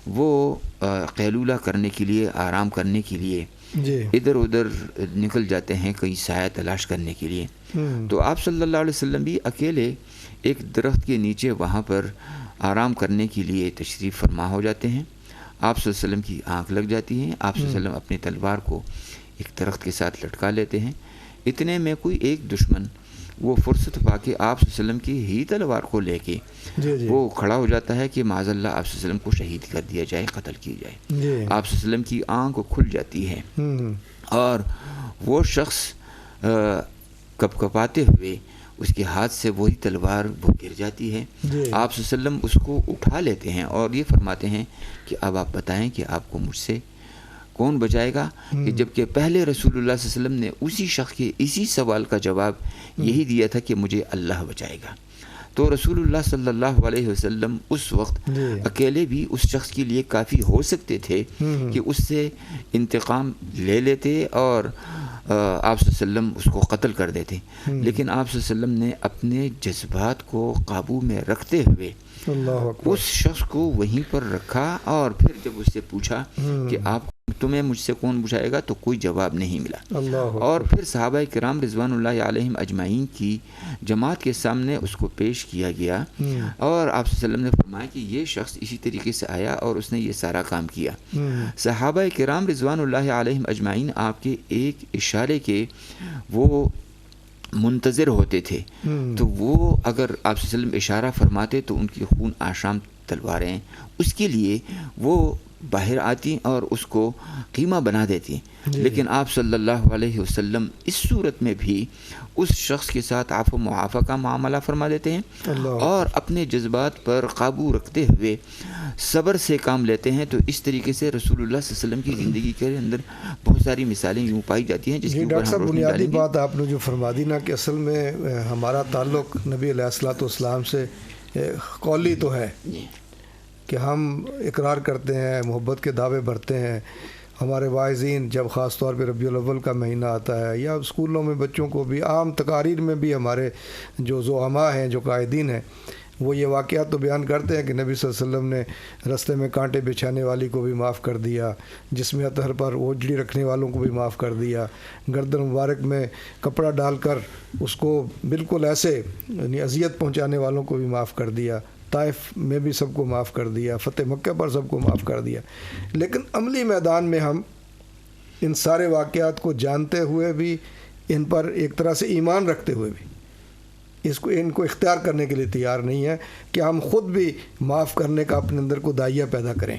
وہ قیلولہ کرنے کے لیے، آرام کرنے کے لیے ادھر ادھر نکل جاتے ہیں کہیں سایہ تلاش کرنے کے لیے، تو آپ صلی اللہ علیہ وسلم بھی اکیلے ایک درخت کے نیچے وہاں پر آرام کرنے کے لیے تشریف فرما ہو جاتے ہیں. آپ صلی اللہ علیہ وسلم کی آنکھ لگ جاتی ہے، آپ صلی اللہ علیہ وسلم اپنی تلوار کو ایک درخت کے ساتھ لٹکا لیتے ہیں. اتنے میں کوئی ایک دشمن وہ فرصت پا کے آپ صلی اللہ علیہ وسلم کی ہی تلوار کو لے کے وہ کھڑا ہو جاتا ہے کہ معاذ اللہ آپ صلی اللہ علیہ وسلم کو شہید کر دیا جائے، قتل کی جائے. آپ صلی اللہ علیہ وسلم کی آنکھ کھل جاتی ہے اور وہ شخص کپ کپاتے ہوئے اس کے ہاتھ سے وہی تلوار وہ گر جاتی ہے. آپ صلی اللہ علیہ وسلم اس کو اٹھا لیتے ہیں اور یہ فرماتے ہیں کہ اب آپ بتائیں کہ آپ کو مجھ سے کون بچائے گا، کہ جبکہ پہلے رسول اللہ صلی اللہ علیہ وسلم نے اسی شخص کے اسی سوال کا جواب یہی دیا تھا کہ مجھے اللہ بچائے گا. تو رسول اللہ صلی اللہ علیہ وسلم اس وقت اکیلے بھی اس شخص کے لیے کافی ہو سکتے تھے کہ اس سے انتقام لے لیتے اور آپ صلی اللہ علیہ وسلم اس کو قتل کر دیتے، لیکن آپ صلی اللہ علیہ وسلم نے اپنے جذبات کو قابو میں رکھتے ہوئے اس شخص کو وہیں پر رکھا، اور پھر جب اس سے پوچھا کہ آپ کو تمہیں مجھ سے کون بجھائے گا؟ تو کوئی جواب نہیں ملا. اللہ. اور پھر صحابہ کرام رضوان اللہ علیہم اجمعین کی جماعت کے سامنے اس کو پیش کیا گیا اور آپ صلی اللہ علیہ وسلم نے فرمایا کہ یہ شخص اسی طریقے سے آیا اور اس نے یہ سارا کام کیا. صحابہ کرام رضوان اللہ علیہم اجمعین آپ کے ایک اشارے کے وہ منتظر ہوتے تھے. تو وہ اگر آپ صلی اللہ علیہ وسلم اشارہ فرماتے تو ان کی خون آشام تلواریں اس کے لیے وہ باہر آتی اور اس کو قیمہ بنا دیتی. لیکن آپ صلی اللہ علیہ وسلم اس صورت میں بھی اس شخص کے ساتھ عفو معافہ کا معاملہ فرما دیتے ہیں اور اپنے جذبات پر قابو رکھتے ہوئے صبر سے کام لیتے ہیں. تو اس طریقے سے رسول اللہ صلی اللہ علیہ وسلم کی زندگی کے اندر بہت ساری مثالیں یوں پائی جاتی ہیں جس کے اوپر ہم روشنی ڈالیں گے. بنیادی بات آپ نے جو فرما دی نا کہ اصل میں ہمارا تعلق نبی علیہ الصلوۃ والسلام سے قولی تو ہے کہ ہم اقرار کرتے ہیں، محبت کے دعوے بھرتے ہیں. ہمارے واعظین جب خاص طور پہ ربیع الاول کا مہینہ آتا ہے یا اسکولوں میں بچوں کو بھی عام تقاریر میں بھی ہمارے جو زعماء ہیں جو قائدین ہیں وہ یہ واقعات تو بیان کرتے ہیں کہ نبی صلی اللہ علیہ وسلم نے رستے میں کانٹے بچھانے والی کو بھی معاف کر دیا، جسم اطہر پر اوجڑی رکھنے والوں کو بھی معاف کر دیا، گردن مبارک میں کپڑا ڈال کر اس کو بالکل ایسے یعنی اذیت پہنچانے والوں کو بھی معاف کر دیا، طائف میں بھی سب کو معاف کر دیا، فتح مکہ پر سب کو معاف کر دیا. لیکن عملی میدان میں ہم ان سارے واقعات کو جانتے ہوئے بھی، ان پر ایک طرح سے ایمان رکھتے ہوئے بھی ان کو اختیار کرنے کے لیے تیار نہیں ہے کہ ہم خود بھی معاف کرنے کا اپنے اندر کو داعیہ پیدا کریں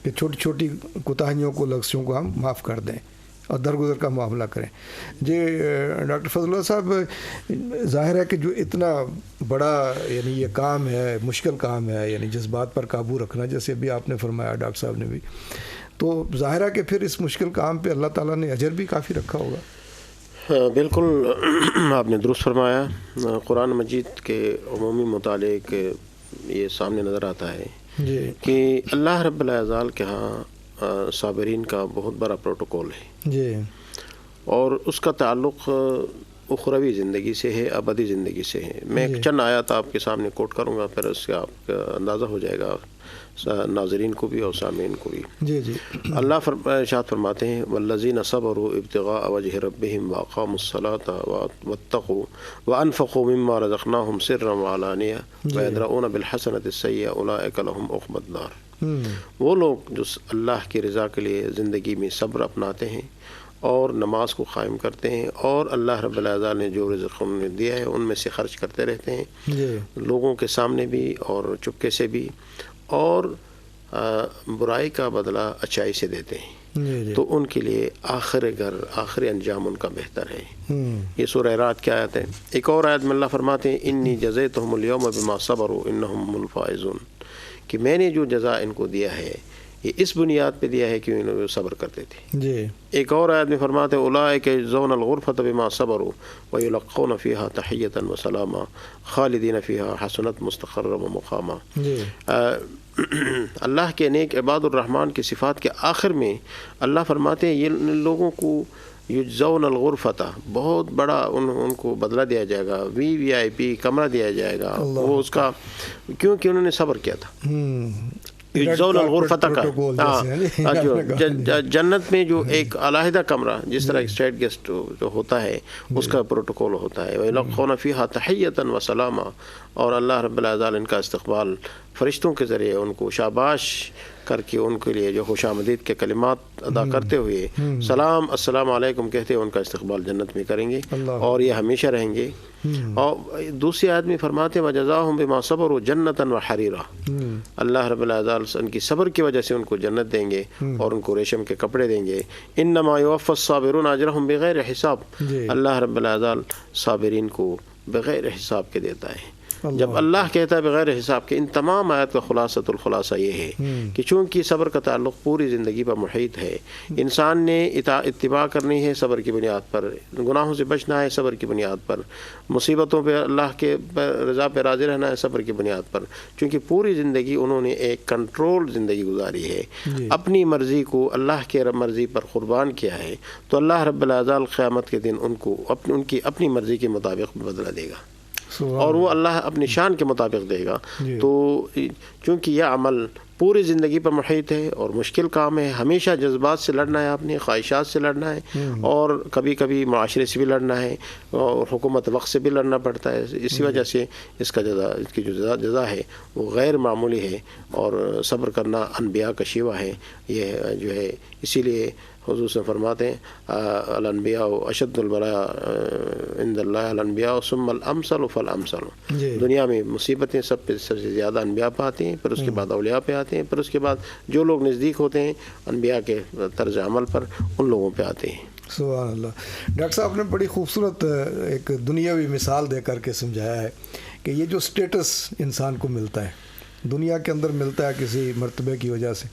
کہ چھوٹی چھوٹی کوتاہیوں کو، لغزشوں کو ہم معاف کر دیں اور درگزر کا معاملہ کریں. جی ڈاکٹر فضل اللہ صاحب، ظاہر ہے کہ جو اتنا بڑا یعنی یہ کام ہے، مشکل کام ہے، یعنی جذبات پر قابو رکھنا، جیسے ابھی آپ نے فرمایا ڈاکٹر صاحب نے بھی، تو ظاہر ہے کہ پھر اس مشکل کام پہ اللہ تعالیٰ نے اجر بھی کافی رکھا ہوگا. بالکل آپ نے درست فرمایا. قرآن مجید کے عمومی مطالعے کے یہ سامنے نظر آتا ہے جی کہ اللہ رب العزال کے ہاں صابرین کا بہت بڑا پروٹوکول ہے جی، اور اس کا تعلق اخروی زندگی سے ہے، ابدی زندگی سے ہے. میں ایک چند آیات آپ کے سامنے کوٹ کروں گا، پھر اس سے آپ کا اندازہ ہو جائے گا ناظرین کو بھی اور سامعین کو بھی. جی جی. اللہ ارشاد فرماتے ہیں والذین صبروا ابتغاء وجہ ربهم واقاموا الصلاة واتقوا وانفقوا مما رزقناهم سرا وعلانیہ ویدرؤون بالحسنۃ السیئۃ اولئک لهم عقبی الدار. وہ لوگ جو اللہ کی رضا کے لیے زندگی میں صبر اپناتے ہیں اور نماز کو قائم کرتے ہیں اور اللہ رب العزت نے جو رزق انہوں نے دیا ہے ان میں سے خرچ کرتے رہتے ہیں، لوگوں کے سامنے بھی اور چپکے سے بھی، اور برائی کا بدلہ اچائی سے دیتے ہیں، تو ان کے لیے آخر آخری انجام ان کا بہتر ہے. یہ سورہ رعد کی آیت ہے. ایک اور آیت میں اللہ فرماتے ہیں انی جزیتہم اليوم بما صبروا انہم هم الفائزون، کہ میں نے جو جزا ان کو دیا ہے یہ اس بنیاد پہ دیا ہے کہ انہوں صبر کرتے تھے. جی. ایک اور آیت میں فرماتے ہیں اولئک یجزون الغرفۃ بما صبروا ویلقون فیہا تحیۃ وسلاما خالدین فیہا حسنت مستقرا ومقاما. اللہ کے نیک عباد الرحمن کی صفات کے آخر میں اللہ فرماتے ہیں یہ لوگوں کو یجزون الغرفۃ، بہت بڑا ان کو بدلہ دیا جائے گا، VIP کمرہ دیا جائے گا، وہ اس کا کیونکہ انہوں نے صبر کیا تھا. یجزون الغرفۃ کا جنت میں جو ایک علیحدہ کمرہ جس طرح اسٹیٹ گیسٹ جو ہوتا ہے اس کا پروٹوکول ہوتا ہے. وَيَلْقَوْنَ فِيهَا تَحِيَّةً وَسَلَامًا، اور اللہ رب العزت ان کا استقبال فرشتوں کے ذریعے ان کو شاباش کر کے ان کے لیے جو خوش آمدید کے کلمات ادا کرتے ہوئے سلام السلام علیکم کہتے ہیں ان کا استقبال جنت میں کریں گے اور یہ ہمیشہ رہیں گے. اور دوسری آیت میں فرماتے ہیں وَجَزَاهُمْ بِمَا صَبَرُوا جَنَّةً وَحَرِيرًا، اللہ رب العزت ان کی صبر کی وجہ سے ان کو جنت دیں گے اور ان کو ریشم کے کپڑے دیں گے. إِنَّمَا يُوَفَّى الصَّابِرُونَ أَجْرَهُمْ بِغَيْرِ حساب، اللہ رب العزت صابرین کو بغیر حساب کے دیتا ہے. جب اللہ کہتا ہے بغیر حساب کے، ان تمام آیات کا خلاصۃ الخلاصہ یہ ہے کہ چونکہ صبر کا تعلق پوری زندگی پر محیط ہے، انسان نے اتباع کرنی ہے صبر کی بنیاد پر، گناہوں سے بچنا ہے صبر کی بنیاد پر، مصیبتوں پہ اللہ کے رضا پہ راضی رہنا ہے صبر کی بنیاد پر. چونکہ پوری زندگی انہوں نے ایک کنٹرول زندگی گزاری ہے، اپنی مرضی کو اللہ کے مرضی پر قربان کیا ہے، تو اللہ رب العزت قیامت کے دن ان کو ان کی اپنی مرضی کے مطابق بدلہ دے گا اور وہ اللہ اپنی شان کے مطابق دے گا. تو چونکہ یہ عمل پوری زندگی پر محیط ہے اور مشکل کام ہے. ہمیشہ جذبات سے لڑنا ہے، اپنی خواہشات سے لڑنا ہے، اور کبھی کبھی معاشرے سے بھی لڑنا ہے، اور حکومت وقت سے بھی لڑنا پڑتا ہے. اسی وجہ سے اس کی جو جزا ہے وہ غیر معمولی ہے، اور صبر کرنا انبیاء کا شیوہ ہے. یہ جو ہے اسی لیے حضور سے فرماتے ہیں الانبیاء اشد البلاء عند اللہ الانبیاء ثم الامثل فالامثل. دنیا میں مصیبتیں سب سے زیادہ انبیاء پہ آتی ہیں، پھر اس کے بعد اولیاء پہ آتے ہیں، پھر اس کے بعد جو لوگ نزدیک ہوتے ہیں انبیاء کے طرز عمل پر ان لوگوں پہ آتے ہیں. سبحان اللہ. ڈاکٹر صاحب نے بڑی خوبصورت ایک دنیاوی مثال دے کر کے سمجھایا ہے کہ یہ جو سٹیٹس انسان کو ملتا ہے دنیا کے اندر ملتا ہے کسی مرتبے کی وجہ سے،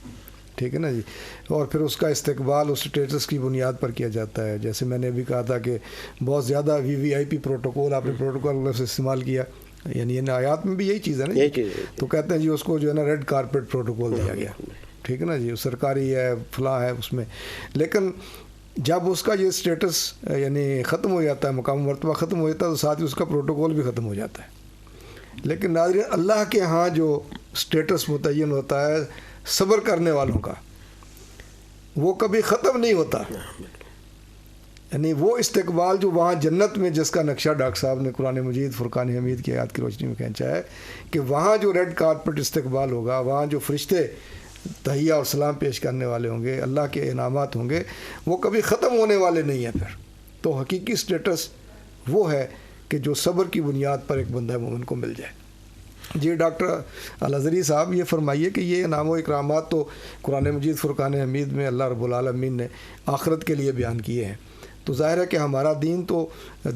ٹھیک ہے نا جی، اور پھر اس کا استقبال اس سٹیٹس کی بنیاد پر کیا جاتا ہے. جیسے میں نے ابھی کہا تھا کہ بہت زیادہ VVIP پروٹوکول، آپ نے پروٹوکول لفظ استعمال کیا، یعنی ان آیات میں بھی یہی چیز ہے نا، تو کہتے ہیں جی اس کو جو ہے نا ریڈ کارپیٹ پروٹوکول دیا گیا، ٹھیک ہے نا جی، سرکاری ہے فلاں ہے اس میں. لیکن جب اس کا یہ سٹیٹس یعنی ختم ہو جاتا ہے، مقام مرتبہ ختم ہو جاتا ہے، تو ساتھ ہی اس کا پروٹوکول بھی ختم ہو جاتا ہے. لیکن ناظرین اللہ کے ہاں جو سٹیٹس متعین ہوتا ہے صبر کرنے والوں کا، وہ کبھی ختم نہیں ہوتا. یعنی وہ استقبال جو وہاں جنت میں جس کا نقشہ ڈاکٹر صاحب نے قرآن مجید فرقان حمید کی آیات کی روشنی میں کھینچا ہے کہ وہاں جو ریڈ کارپٹ استقبال ہوگا، وہاں جو فرشتے تحیہ اور سلام پیش کرنے والے ہوں گے، اللہ کے انعامات ہوں گے، وہ کبھی ختم ہونے والے نہیں ہیں. پھر تو حقیقی سٹیٹس وہ ہے کہ جو صبر کی بنیاد پر ایک بندہ مومن کو مل جائے. جی ڈاکٹر الازہری صاحب یہ فرمائیے کہ یہ انعام و اکرامات تو قرآن مجید فرقان حمید میں اللہ رب العالمین نے آخرت کے لیے بیان کیے ہیں، تو ظاہر ہے کہ ہمارا دین تو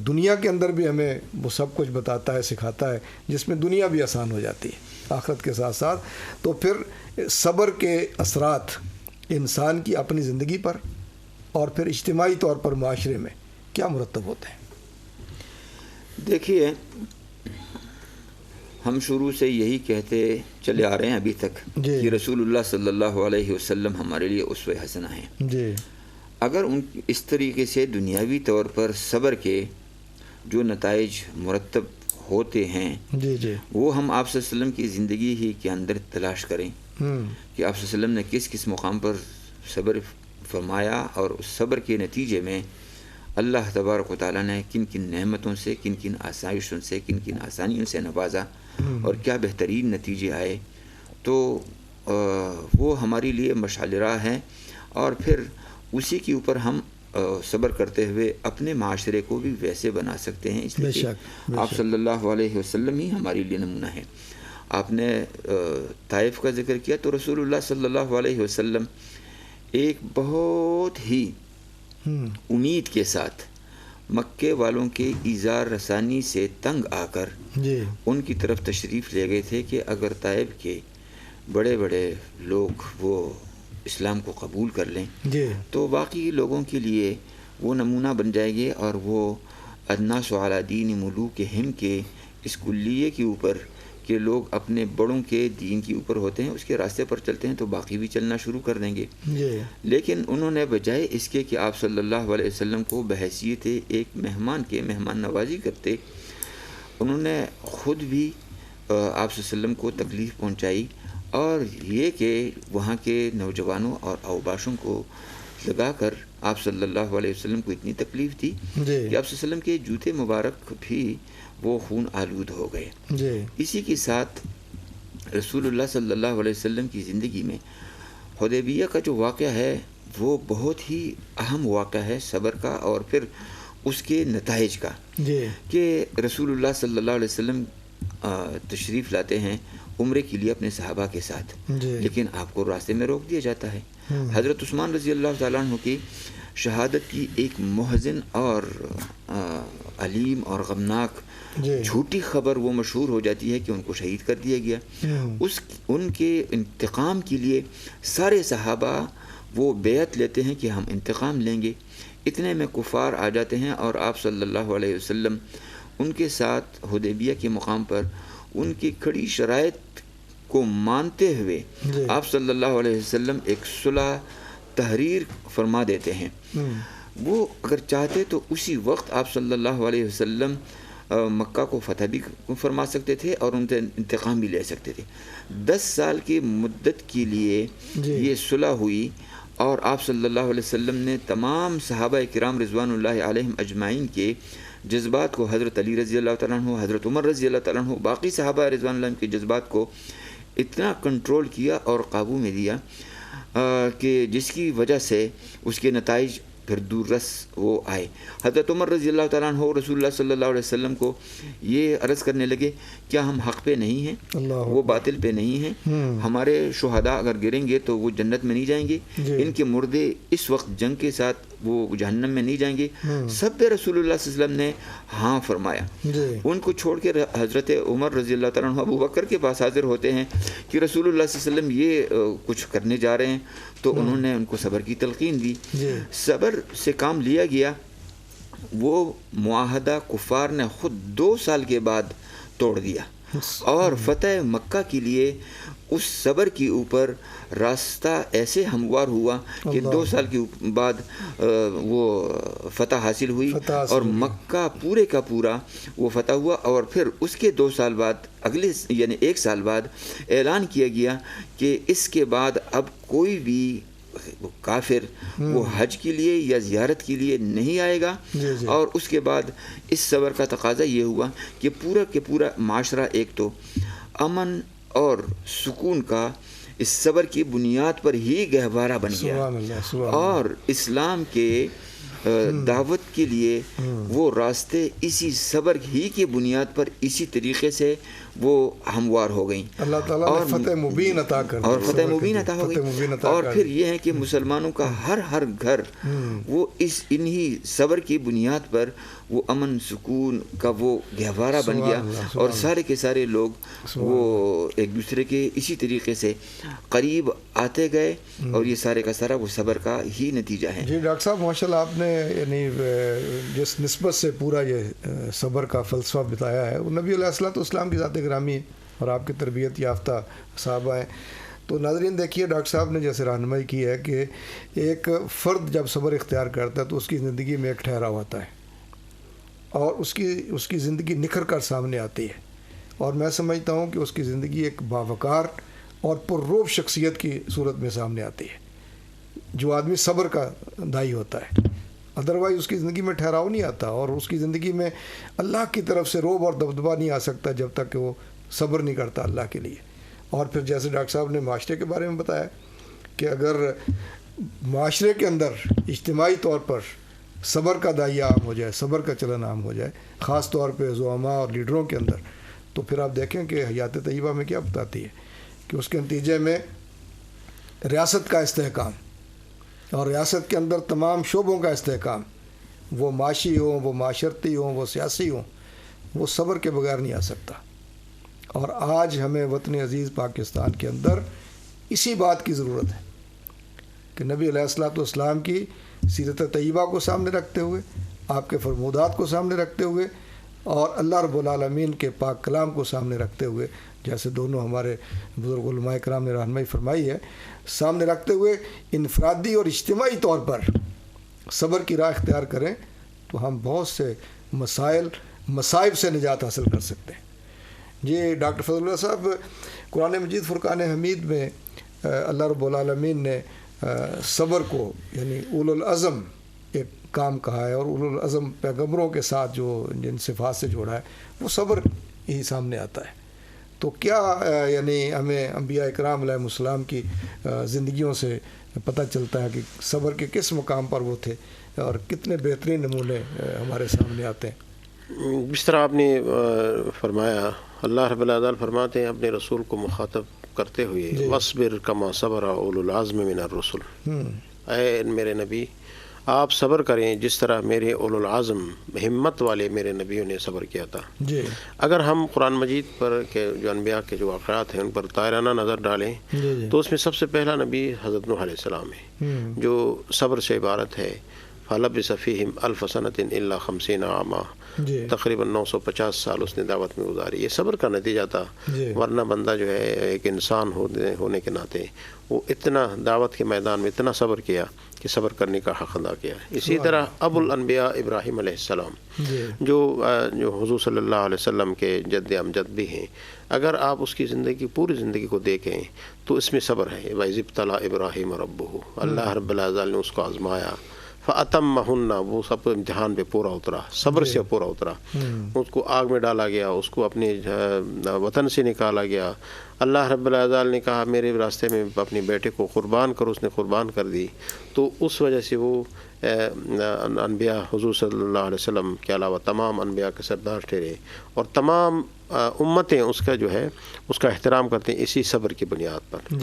دنیا کے اندر بھی ہمیں وہ سب کچھ بتاتا ہے، سکھاتا ہے، جس میں دنیا بھی آسان ہو جاتی ہے آخرت کے ساتھ ساتھ. تو پھر صبر کے اثرات انسان کی اپنی زندگی پر اور پھر اجتماعی طور پر معاشرے میں کیا مرتب ہوتے ہیں؟ دیکھیے، ہم شروع سے یہی کہتے چلے آ رہے ہیں ابھی تک کہ رسول اللہ صلی اللہ علیہ وسلم ہمارے لیے اسوہ حسنہ ہیں. جی اگر ان اس طریقے سے دنیاوی طور پر صبر کے جو نتائج مرتب ہوتے ہیں وہ ہم آپ صلی اللہ علیہ وسلم کی زندگی ہی کے اندر تلاش کریں کہ آپ صلی اللہ علیہ وسلم نے کس کس مقام پر صبر فرمایا، اور اس صبر کے نتیجے میں اللہ تبارک و تعالیٰ نے کن کن نعمتوں سے، کن کن آسائشوں سے، کن کن آسانیوں سے نوازا، اور کیا بہترین نتیجے آئے. تو وہ ہمارے لیے مشعل راہ ہے، اور پھر اسی کے اوپر ہم صبر کرتے ہوئے اپنے معاشرے کو بھی ویسے بنا سکتے ہیں. اس لیے آپ صلی اللہ علیہ وسلم ہی ہمارے لیے نمونہ ہے. آپ نے طائف کا ذکر کیا، تو رسول اللہ صلی اللہ علیہ وسلم ایک بہت ہی امید کے ساتھ مکے والوں کے ایذار رسانی سے تنگ آ کر ان کی طرف تشریف لے گئے تھے کہ اگر طائف کے بڑے بڑے لوگ وہ اسلام کو قبول کر لیں تو باقی لوگوں کے لیے وہ نمونہ بن جائے گے، اور وہ الناس علی دین ملوکہم کے اس کلیے کے اوپر کہ لوگ اپنے بڑوں کے دین کے اوپر ہوتے ہیں، اس کے راستے پر چلتے ہیں، تو باقی بھی چلنا شروع کر دیں گے. لیکن انہوں نے بجائے اس کے کہ آپ صلی اللہ علیہ وسلم کو بحیثیت ایک مہمان کے مہمان نوازی کرتے، انہوں نے خود بھی آپ صلی اللہ علیہ وسلم کو تکلیف پہنچائی، اور یہ کہ وہاں کے نوجوانوں اور اوباشوں کو لگا کر آپ صلی اللہ علیہ وسلم کو اتنی تکلیف دی کہ آپ صلی اللہ علیہ وسلم کے جوتے مبارک بھی وہ خون آلود ہو گئے. اسی کے ساتھ رسول اللہ صلی اللہ علیہ وسلم کی زندگی میں حدیبیہ کا جو واقعہ ہے وہ بہت ہی اہم واقعہ ہے صبر کا، اور پھر اس کے نتائج کا، کہ رسول اللہ صلی اللہ علیہ وسلم تشریف لاتے ہیں عمرے کے لیے اپنے صحابہ کے ساتھ، لیکن آپ کو راستے میں روک دیا جاتا ہے. حضرت عثمان رضی اللہ تعالیٰ عنہ کی شہادت کی ایک محزن اور علیم اور غمناک جھوٹی خبر وہ مشہور ہو جاتی ہے کہ ان کو شہید کر دیا گیا. ان کے انتقام کے لیے سارے صحابہ وہ بیعت لیتے ہیں کہ ہم انتقام لیں گے. اتنے میں کفار آ جاتے ہیں، اور آپ صلی اللہ علیہ وسلم ان کے ساتھ حدیبیہ کے مقام پر ان کی کھڑی شرائط کو مانتے ہوئے آپ صلی اللہ علیہ وسلم ایک صلح تحریر فرما دیتے ہیں. وہ اگر چاہتے تو اسی وقت آپ صلی اللہ علیہ وسلم مکہ کو فتح بھی فرما سکتے تھے اور ان سے انتقام بھی لے سکتے تھے. 10 سال کی مدت کے لیے یہ صلح ہوئی اور آپ صلی اللہ علیہ وسلم نے تمام صحابہ کرام رضوان اللہ علیہم اجمعین کے جذبات کو، حضرت علی رضی اللہ تعالیٰ عنہ، حضرت عمر رضی اللہ تعالیٰ عنہ، باقی صحابہ رضوان اللہ کے جذبات کو اتنا کنٹرول کیا اور قابو میں دیا کہ جس کی وجہ سے اس کے نتائج پھر دور رس وہ آئے. حضرت عمر رضی اللہ تعالیٰ عنہ رسول اللہ صلی اللہ علیہ وسلم کو یہ عرض کرنے لگے کیا ہم حق پہ نہیں ہیں، وہ باطل پہ نہیں ہیں، ہمارے شہداء اگر گریں گے تو وہ جنت میں نہیں جائیں گے، ان کے مردے اس وقت جنگ کے ساتھ وہ جہنم میں نہیں جائیں گے. سب پہ رسول اللہ صلی اللہ علیہ وسلم نے ہاں فرمایا. ان کو چھوڑ کے حضرت عمر رضی اللہ تعالیٰ عنہ ابو بکر کے پاس حاضر ہوتے ہیں کہ رسول اللہ صلی اللہ علیہ وسلم یہ کچھ کرنے جا رہے ہیں، تو انہوں نے ان کو صبر کی تلقین دی. صبر سے کام لیا گیا. وہ معاہدہ کفار نے خود 2 سال کے بعد توڑ دیا اور فتح مکہ کے لیے اس صبر کے اوپر راستہ ایسے ہموار ہوا کہ 2 سال کے بعد وہ فتح حاصل ہوئی اور مکہ پورے کا پورا وہ فتح ہوا. اور پھر اس کے 2 سال بعد اگلے یعنی 1 سال بعد اعلان کیا گیا کہ اس کے بعد اب کوئی بھی کافر وہ حج کے لیے یا زیارت کے لیے نہیں آئے گا. اور اس کے بعد اس صبر کا تقاضا یہ ہوا کہ پورا کے پورا معاشرہ ایک تو امن اور سکون کا اس صبر کی بنیاد پر ہی گہوارہ بن گیا اور اسلام کے دعوت کے لیے وہ راستے اسی صبر ہی کی بنیاد پر اسی طریقے سے وہ ہموار ہو گئیں. اللہ تعالیٰ نے فتح مبین عطا کر دی اور فتح مبین عطا ہو گئی. اور پھر یہ ہے کہ مسلمانوں کا ہر گھر وہ انہی صبر کی بنیاد پر وہ امن سکون کا وہ گہوارہ بن گیا اور سارے کے سارے لوگ وہ ایک دوسرے کے اسی طریقے سے قریب آتے گئے اور یہ سارے کا سارا وہ صبر کا ہی نتیجہ ہے. جی ڈاکٹر صاحب ماشاء اللہ آپ نے یعنی جس نسبت سے پورا یہ صبر کا فلسفہ بتایا ہے وہ نبی علیہ الصلوۃ والسلام کی ذات گرامی اور آپ کی تربیت یافتہ صحابہ ہیں. تو ناظرین دیکھیے ڈاکٹر صاحب نے جیسے رہنمائی کی ہے کہ ایک فرد جب صبر اختیار کرتا ہے تو اس کی زندگی میں ایک ٹھہراؤ ہوتا ہے اور اس کی زندگی نکھر کر سامنے آتی ہے اور میں سمجھتا ہوں کہ اس کی زندگی ایک باوقار اور پرروب شخصیت کی صورت میں سامنے آتی ہے جو آدمی صبر کا دائی ہوتا ہے. ادروائز اس کی زندگی میں ٹھہراؤ نہیں آتا اور اس کی زندگی میں اللہ کی طرف سے روب اور دبدبہ نہیں آ سکتا جب تک کہ وہ صبر نہیں کرتا اللہ کے لیے. اور پھر جیسے ڈاکٹر صاحب نے معاشرے کے بارے میں بتایا کہ اگر معاشرے کے اندر اجتماعی طور پر صبر کا دائیا عام ہو جائے، صبر کا چلن عام ہو جائے، خاص طور پہ زعماء اور لیڈروں کے اندر، تو پھر آپ دیکھیں کہ حیات طیبہ میں کیا بتاتی ہے کہ اس کے نتیجے میں ریاست کا استحکام اور ریاست کے اندر تمام شعبوں کا استحکام، وہ معاشی ہوں، وہ معاشرتی ہوں، وہ سیاسی ہوں، وہ صبر کے بغیر نہیں آ سکتا. اور آج ہمیں وطن عزیز پاکستان کے اندر اسی بات کی ضرورت ہے کہ نبی علیہ الصلوۃ والسلام کی سیرت طیبہ کو سامنے رکھتے ہوئے، آپ کے فرمودات کو سامنے رکھتے ہوئے اور اللہ رب العالمین کے پاک کلام کو سامنے رکھتے ہوئے، جیسے دونوں ہمارے بزرگ علماء کرام نے رہنمائی فرمائی ہے، سامنے رکھتے ہوئے انفرادی اور اجتماعی طور پر صبر کی راہ اختیار کریں تو ہم بہت سے مصائب سے نجات حاصل کر سکتے ہیں. جی ڈاکٹر فضل اللہ صاحب، قرآن مجید فرقان حمید میں اللہ رب العالمین نے صبر کو یعنی اولو العزم ایک کام کہا ہے اور اولو العزم پیغمبروں کے ساتھ جو جن صفات سے جوڑا ہے وہ صبر ہی سامنے آتا ہے. تو کیا یعنی ہمیں انبیاء اکرام علیہ السلام کی زندگیوں سے پتہ چلتا ہے کہ صبر کے کس مقام پر وہ تھے اور کتنے بہترین نمونے ہمارے سامنے آتے ہیں؟ جس طرح آپ نے فرمایا، اللہ رب العزت فرماتے ہیں اپنے رسول کو مخاطب کرتے ہوئے، وَاصْبِرْ كَمَا صَبَرَ أُولُو الْعَزْمِ مِنَ الرُّسُلِ، اے میرے نبی آپ صبر کریں جس طرح میرے اولو العزم ہمت والے میرے نبیوں نے صبر کیا تھا. اگر ہم قرآن مجید پر کے جو انبیاء کے جو واقعات ہیں ان پر طائرانہ نظر ڈالیں تو اس میں سب سے پہلا نبی حضرت نوح علیہ السلام ہے جو صبر سے عبارت ہے. فلبث فیہم الف سنۃ الا 50 عاما، تقریباً 950 سال اس نے دعوت میں گزاری. یہ صبر کا نتیجہ تھا. ورنہ بندہ جو ہے ایک انسان ہونے کے ناطے وہ اتنا دعوت کے میدان میں اتنا صبر کیا کہ صبر کرنے کا حق ادا کیا. اسی طرح ابو الانبیاء ابراہیم علیہ السلام جو حضور صلی اللہ علیہ وسلم کے جد امجد بھی ہیں، اگر آپ اس کی زندگی پوری زندگی کو دیکھیں تو اس میں صبر ہے. وَإِذِ ابْتَلَىٰ إِبْرَاهِيمَ رَبُّهُ، اللہ رب العزت نے اس کو آزمایا. فَأَتَمَّهُنَّ، وہ سب امتحان پہ پورا اترا، صبر سے پورا اترا. اس کو آگ میں ڈالا گیا، اس کو اپنے وطن سے نکالا گیا. اللہ رب العزت نے کہا میرے راستے میں اپنے بیٹے کو قربان کرو، اس نے قربان کر دی. تو اس وجہ سے وہ انبیاء حضور صلی اللہ علیہ وسلم کے علاوہ تمام انبیاء کے سردار ٹھہرے، اور تمام امتیں اس کا جو ہے اس کا احترام کرتے ہیں اسی صبر کی بنیاد پر.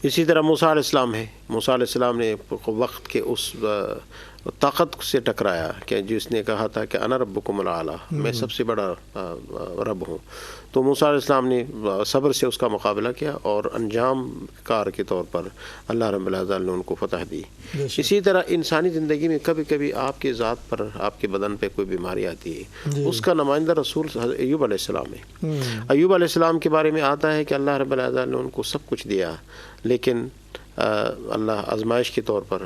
اسی طرح موسیٰ علیہ السلام ہے. موسیٰ علیہ السلام نے وقت کے اس طاقت سے ٹکرایا کہ جس نے کہا تھا کہ انا ربکم الاعلی، میں سب سے بڑا رب ہوں. تو موسیٰ علیہ السلام نے صبر سے اس کا مقابلہ کیا، اور انجام کار کے طور پر اللہ رب العزت نے ان کو فتح دی. اسی طرح انسانی زندگی میں کبھی کبھی آپ کے ذات پر، آپ کے بدن پہ کوئی بیماری آتی ہے. اس کا نمائندہ رسول ایوب علیہ السلام ہے. ایوب علیہ السلام کے بارے میں آتا ہے کہ اللہ رب العزت نے ان کو سب کچھ دیا، لیکن اللہ آزمائش کے طور پر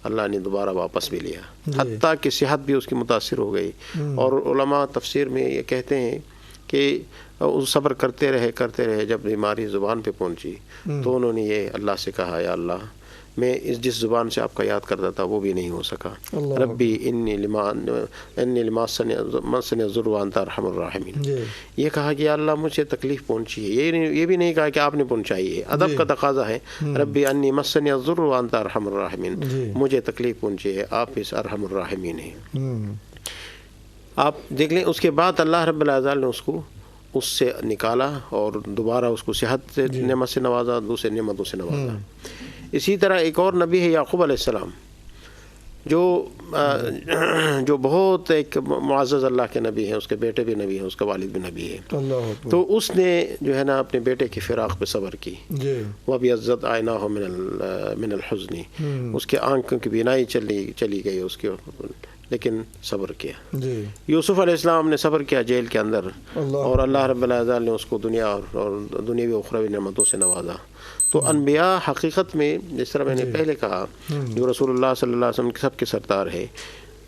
اللہ نے دوبارہ واپس بھی لیا، حتیٰ کہ صحت بھی اس کی متاثر ہو گئی. اور علماء تفسیر میں یہ کہتے ہیں کہ صبر کرتے رہے. جب بیماری زبان پہ پہنچی تو انہوں نے یہ اللہ سے کہا، یا اللہ میں جس زبان سے آپ کا یاد کرتا تھا وہ بھی نہیں ہو سکا. ربی انی لما مسنی الضر وانت ارحم الراحمین. یہ کہا کہ یا اللہ مجھے تکلیف پہنچی ہے. یہ بھی نہیں کہا کہ آپ نے پہنچائی ہے. ادب کا تقاضا ہے. ربی انی مسنی الضر وانت ارحم الراحمین، مجھے تکلیف پہنچی ہے، آپ اس ارحم الراحمین ہیں. آپ دیکھ لیں اس کے بعد اللہ رب العزت نے اس سے نکالا اور دوبارہ اس کو صحت سے نعمت سے نوازا، دوسرے نعمتوں سے نوازا. اسی طرح ایک اور نبی ہے یعقوب علیہ السلام، جو بہت ایک معزز اللہ کے نبی ہیں. اس کے بیٹے بھی نبی ہیں، اس کا والد بھی نبی ہے. تو اس نے جو ہے نا اپنے بیٹے کی فراق پہ صبر کی. وَبِيَضَّتْ عَيْنَاهُ مِنَ الْحُزْنِ، اس کے آنکھوں کی بینائی چلی گئی اس کے، لیکن صبر کیا. یوسف علیہ السلام نے صبر کیا جیل کے اندر، اور اللہ رب العزت نے اس کو دنیا اور دنیاوی و اخروی نعمتوں سے نوازا. تو انبیاء حقیقت میں جس طرح میں نے پہلے کہا، جو رسول اللہ صلی اللہ علیہ وسلم کے سب کے سردار ہے،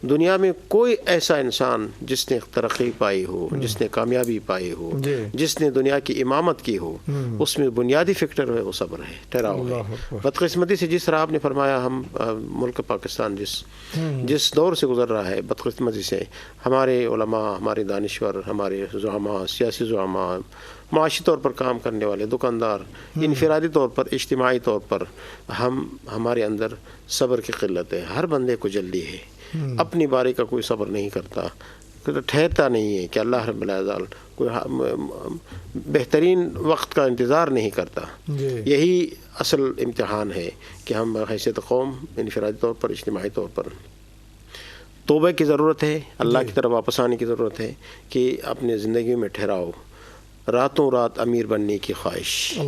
دنیا میں کوئی ایسا انسان جس نے ترقی پائی ہو، جس نے کامیابی پائی ہو، جس نے دنیا کی امامت کی ہو، اس میں بنیادی فیکٹر ہے وہ صبر ہے، ٹھہراؤ ہے. بدقسمتی سے جس طرح آپ نے فرمایا، ہم ملک پاکستان جس دور سے گزر رہا ہے، بدقسمتی سے ہمارے علماء، ہمارے دانشور، ہمارے زعماء، سیاسی زعماء، معاشی طور پر کام کرنے والے دکاندار، انفرادی طور پر، اجتماعی طور پر ہمارے اندر صبر کی قلت ہے. ہر بندے کو جلدی ہے، اپنی باری کا کوئی صبر نہیں کرتا، ٹھہرتا نہیں ہے کہ اللہ رب العزت کوئی بہترین وقت کا انتظار نہیں کرتا. یہی اصل امتحان ہے کہ ہم بحیثیت قوم، انفرادی طور پر، اجتماعی طور پر توبہ کی ضرورت ہے، اللہ کی طرف واپس آنے کی ضرورت ہے، کہ اپنے زندگی میں ٹھہراؤ. راتوں رات امیر بننے کی خواہش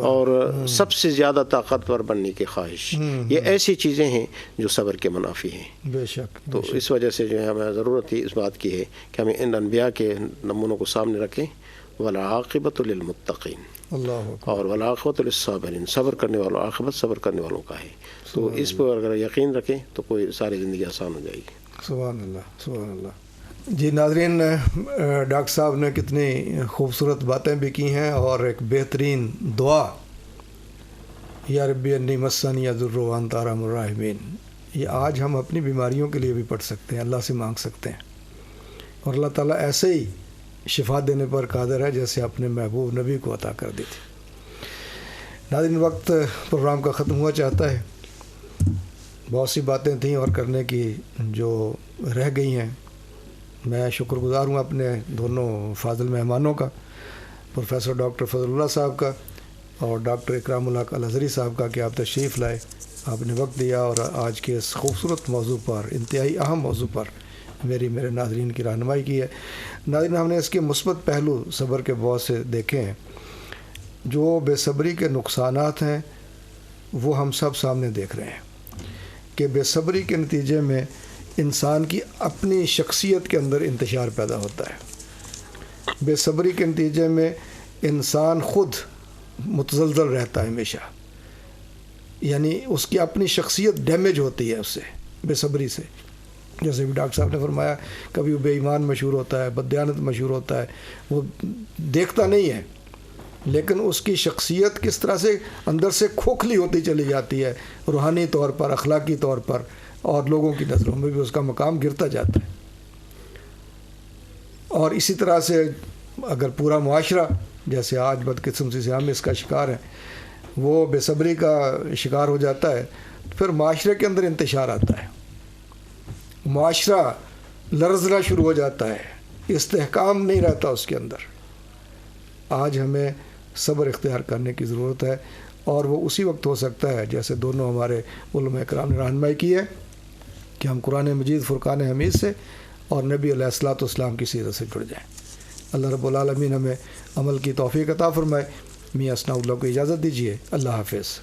اور سب سے زیادہ طاقتور بننے کی خواہش، یہ ایسی چیزیں ہیں جو صبر کے منافی ہیں. بے شک. تو اس وجہ سے جو ہے ہمیں ضرورت تھی اس بات کی ہے کہ ہمیں ان انبیاء کے نمونوں کو سامنے رکھیں. والعاقبۃ للمتقین، اور والعاقبۃ للصابرین، صبر کرنے والوں، عاقبت صبر کرنے والوں کا ہے. تو اس پر اگر یقین رکھیں تو کوئی ساری زندگی آسان ہو جائے گی. سبحان اللہ، سبحان اللہ. جی ناظرین، ڈاکٹر صاحب نے کتنی خوبصورت باتیں بھی کی ہیں، اور ایک بہترین دعا، یا ربی انی مسنی الضر وانت ارحم الراحمین، یہ آج ہم اپنی بیماریوں کے لیے بھی پڑھ سکتے ہیں، اللہ سے مانگ سکتے ہیں، اور اللہ تعالیٰ ایسے ہی شفا دینے پر قادر ہے جیسے اپنے محبوب نبی کو عطا کر دی تھی. ناظرین، وقت پروگرام کا ختم ہوا چاہتا ہے. بہت سی باتیں تھیں اور کرنے کی جو رہ گئی ہیں. میں شکر گزار ہوں اپنے دونوں فاضل مہمانوں کا، پروفیسر ڈاکٹر فضل اللہ صاحب کا اور ڈاکٹر اکرام الحق الازہری صاحب کا، کہ آپ تشریف لائے، آپ نے وقت دیا اور آج کے اس خوبصورت موضوع پر، انتہائی اہم موضوع پر میرے ناظرین کی رہنمائی کی ہے. ناظرین، ہم نے اس کے مثبت پہلو صبر کے بہت سے دیکھے ہیں. جو بے صبری کے نقصانات ہیں وہ ہم سب سامنے دیکھ رہے ہیں. کہ بے صبری کے نتیجے میں انسان کی اپنی شخصیت کے اندر انتشار پیدا ہوتا ہے. بے صبری کے نتیجے میں انسان خود متزلزل رہتا ہے ہمیشہ، یعنی اس کی اپنی شخصیت ڈیمیج ہوتی ہے اس سے، بے صبری سے. جیسے بھی ڈاکٹر صاحب نے فرمایا، کبھی وہ بے ایمان مشہور ہوتا ہے، بددیانت مشہور ہوتا ہے، وہ دیکھتا نہیں ہے، لیکن اس کی شخصیت کس طرح سے اندر سے کھوکھلی ہوتی چلی جاتی ہے، روحانی طور پر، اخلاقی طور پر، اور لوگوں کی نظروں میں بھی اس کا مقام گرتا جاتا ہے. اور اسی طرح سے اگر پورا معاشرہ، جیسے آج بدقسمتی سے ہم اس کا شکار ہیں، وہ بے صبری کا شکار ہو جاتا ہے، پھر معاشرے کے اندر انتشار آتا ہے، معاشرہ لرزنا شروع ہو جاتا ہے، استحکام نہیں رہتا اس کے اندر. آج ہمیں صبر اختیار کرنے کی ضرورت ہے، اور وہ اسی وقت ہو سکتا ہے جیسے دونوں ہمارے علماء کرام نے رہنمائی کی ہے کہ ہم قرآن مجید فرقان حمید سے اور نبی علیہ الصلوۃ والسلام کی سیرت سے جڑ جائیں. اللہ رب العالمین ہمیں عمل کی توفیق عطا فرمائے. میاں ثناء اللہ کو اجازت دیجیے. اللہ حافظ.